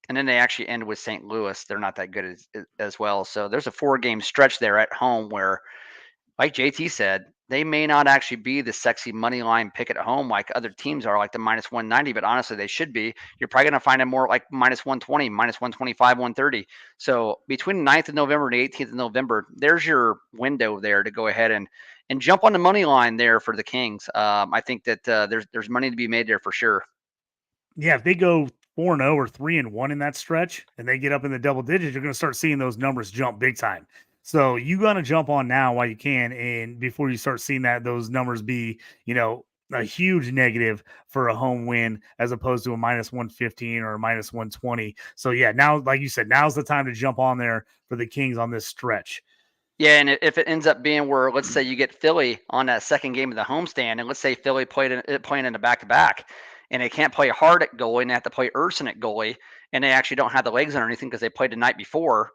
and then they actually end with St. Louis. They're not that good as well. So there's a 4-game stretch there at home where, like JT said, they may not actually be the sexy money line pick at home like other teams are, like the minus 190, but honestly, they should be. You're probably going to find them more like minus 120, minus 125, 130. So between the 9th of November and the 18th of November, there's your window there to go ahead and jump on the money line there for the Kings. I think that there's money to be made there for sure. Yeah, if they go 4-0 or 3-1 in that stretch and they get up in the double digits, you're going to start seeing those numbers jump big time. So you got to jump on now while you can, and before you start seeing those numbers be, a huge negative for a home win as opposed to a minus 115 or a minus 120. So yeah, now, like you said, now's the time to jump on there for the Kings on this stretch. Yeah, and if it ends up being where, let's say you get Philly on that second game of the homestand, and let's say Philly playing in a back-to-back, and they can't play hard at goalie, and they have to play Urson at goalie, and they actually don't have the legs or anything because they played the night before,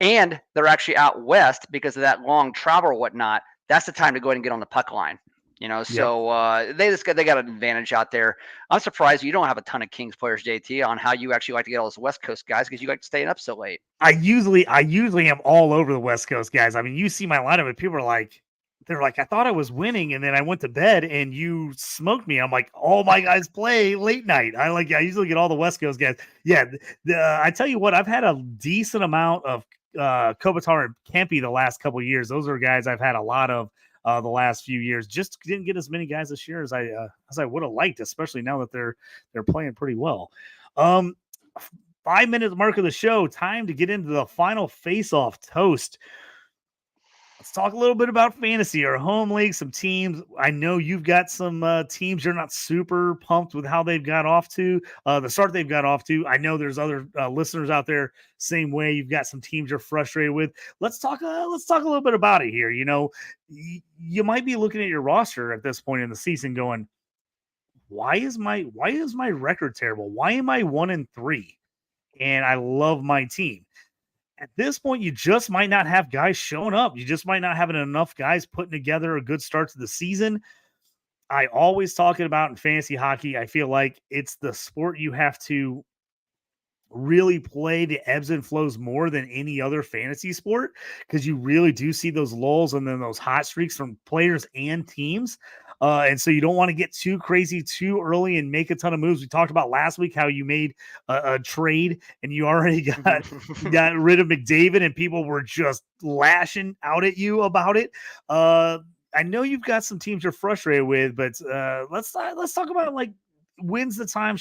and they're actually out west because of that long travel or whatnot, that's the time to go ahead and get on the puck line. So they got an advantage out there. I'm surprised you don't have a ton of Kings players, JT, on how you actually like to get all those West Coast guys because you like to stay up so late. I usually am all over the West Coast guys. I mean, you see my lineup and people are like, I thought I was winning, and then I went to bed and you smoked me. I'm like, all my guys play late night. I usually get all the West Coast guys. Yeah, I tell you what, I've had a decent amount of Kopitar and Kempe the last couple of years. Those are guys I've had a lot of the last few years. Just didn't get as many guys this year as I would have liked, especially now that they're playing pretty well. 5-minute mark of the show. Time to get into the final face-off. Toast. Let's talk a little bit about fantasy, our home league, some teams. I know you've got some teams you're not super pumped with how they've got off to, the start they've got off to. I know there's other listeners out there same way. You've got some teams you're frustrated with. Let's talk a little bit about it here. You might be looking at your roster at this point in the season going, why is my record terrible? Why am I 1-3? And I love my team. At this point, you just might not have guys showing up. You just might not have enough guys putting together a good start to the season. I always talking about in fantasy hockey, I feel like it's the sport you have to really play the ebbs and flows more than any other fantasy sport, because you really do see those lulls and then those hot streaks from players and teams. And so you don't want to get too crazy too early and make a ton of moves. We talked about last week how you made a trade and you already got rid of McDavid and people were just lashing out at you about it. I know you've got some teams you're frustrated with, but let's talk about like when's the time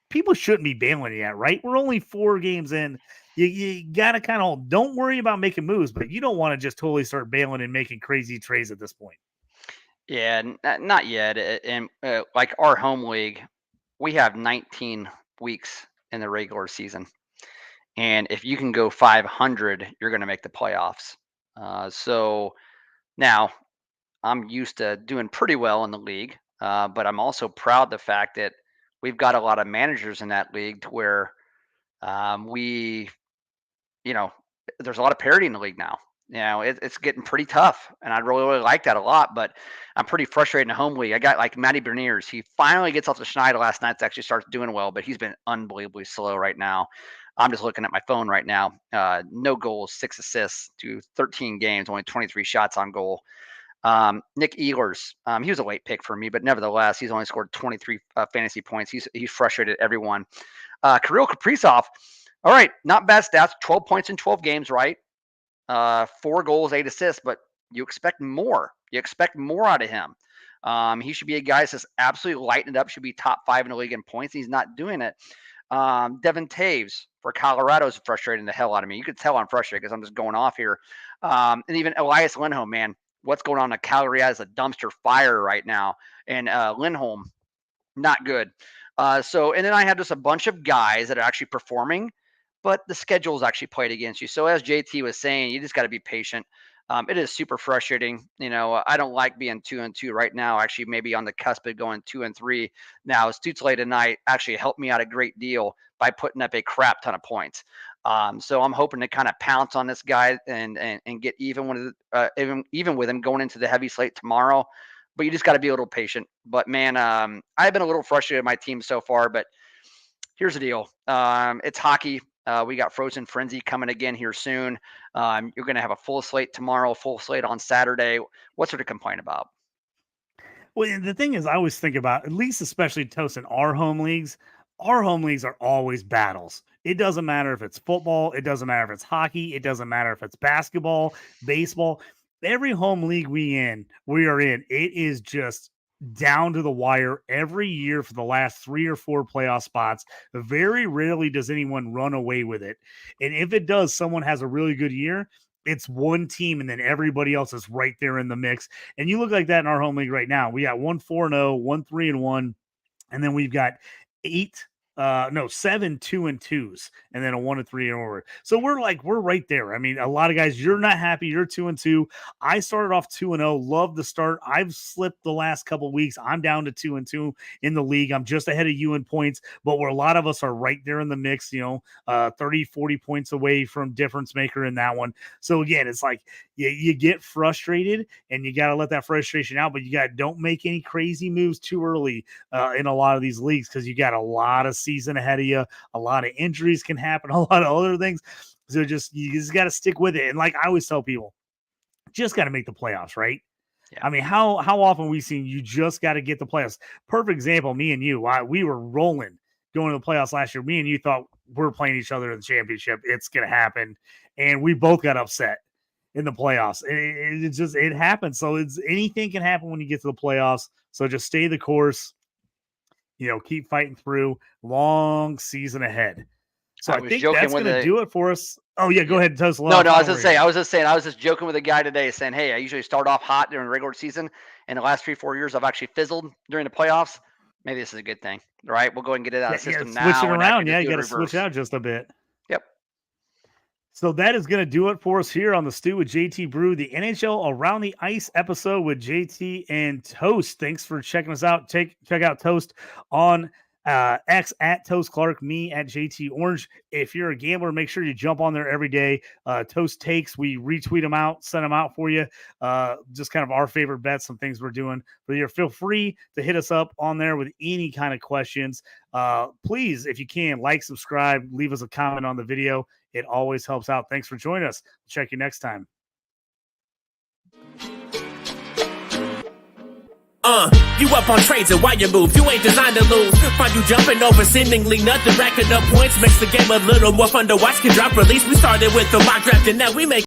people shouldn't be bailing yet, right? We're only 4 games in. You got to kind of don't worry about making moves, but you don't want to just totally start bailing and making crazy trades at this point. Yeah, not yet. And like our home league, we have 19 weeks in the regular season. And if you can go 500, you're going to make the playoffs. So now I'm used to doing pretty well in the league, but I'm also proud of the fact that we've got a lot of managers in that league to where we, you know, there's a lot of parity in the league now. It's getting pretty tough, and I really like that a lot. But I'm pretty frustrated in the home league. I got like Matty Berniers. He finally gets off the Schneider last night to actually start doing well, but he's been unbelievably slow right now. I'm just looking at my phone right now. No goals, 6 assists to 13 games, only 23 shots on goal. Nick Ehlers, he was a late pick for me, but nevertheless, he's only scored 23 fantasy points. He's frustrated everyone. Kirill Kaprizov, all right, not bad stats, 12 points in 12 games, right? 4 goals, 8 assists, but you expect more. You expect more out of him. He should be a guy that's just absolutely lighting it up, should be top 5 in the league in points. He's not doing it. Devin Taves for Colorado is frustrating the hell out of me. You could tell I'm frustrated because I'm just going off here. And even Elias Lindholm, man, what's going on in Calgary as a dumpster fire right now. And Lindholm, not good. And then I have just a bunch of guys that are actually performing, but the schedule is actually played against you. So as JT was saying, you just got to be patient. It is super frustrating. I don't like being 2-2 right now. Actually, maybe on the cusp of going 2-3. Now, Stützle tonight actually helped me out a great deal by putting up a crap ton of points. So I'm hoping to kind of pounce on this guy and get even with him going into the heavy slate tomorrow. But you just got to be a little patient. But man, I've been a little frustrated with my team so far. But here's the deal: it's hockey. We got Frozen Frenzy coming again here soon. You're going to have a full slate tomorrow, full slate on Saturday. What's there to complain about? Well, the thing is, I always think about, at least especially Toast in our home leagues are always battles. It doesn't matter if it's football, it doesn't matter if it's hockey, it doesn't matter if it's basketball, baseball. Every home league we are in, it is just down to the wire every year for the last 3 or 4 playoff spots. Very rarely does anyone run away with it. And if it does, someone has a really good year. It's one team, and then everybody else is right there in the mix. And you look like that in our home league right now. We got 1-4-0, 1-3-1, and then we've got 7 2-2s, and then a 1-3 and over. So we're right there. I mean, a lot of guys, you're not happy. You're 2-2. I started off 2-0. Love the start. I've slipped the last couple of weeks. I'm down to 2-2 in the league. I'm just ahead of you in points, but where a lot of us are right there in the mix, 30, 40 points away from difference maker in that one. So again, it's like you get frustrated and you got to let that frustration out, but don't make any crazy moves too early in a lot of these leagues, because you got a lot of season ahead of you. A lot of injuries can happen, a lot of other things. So you just got to stick with it. And like I always tell people, just got to make the playoffs, right? Yeah. I mean, how often we've seen you just got to get the playoffs. Perfect example, me and you, we were rolling going to the playoffs last year. Me and you thought we're playing each other in the championship. It's going to happen. And we both got upset in the playoffs. It happens. So anything can happen when you get to the playoffs. So just stay the course. Keep fighting through. Long season ahead. So I think that's going to do it for us. Oh, yeah, go ahead and toast. No, I was just joking with a guy today saying, hey, I usually start off hot during the regular season. In the last 3-4 years, I've actually fizzled during the playoffs. Maybe this is a good thing. All right, we'll go ahead and get it out of the system now. Switch it around. Yeah, you got to switch out just a bit. Yep. So that is going to do it for us here on the Stew with JT Brew, the NHL Around the Ice episode with JT and Toast. Thanks for checking us out. Check out Toast on X at Toast Clark, me at JT Orange. If you're a gambler, make sure you jump on there every day. Toast takes, we retweet them out, send them out for you. Just kind of our favorite bets, some things we're doing for the year. Feel free to hit us up on there with any kind of questions. Please, if you can, like, subscribe, leave us a comment on the video. It always helps out. Thanks for joining us. Check you next time. You up on trades and why you move? You ain't designed to lose. Find you jumping over seemingly nothing, racking up points makes the game a little more fun to watch. Can drop release. We started with the mock draft and now we make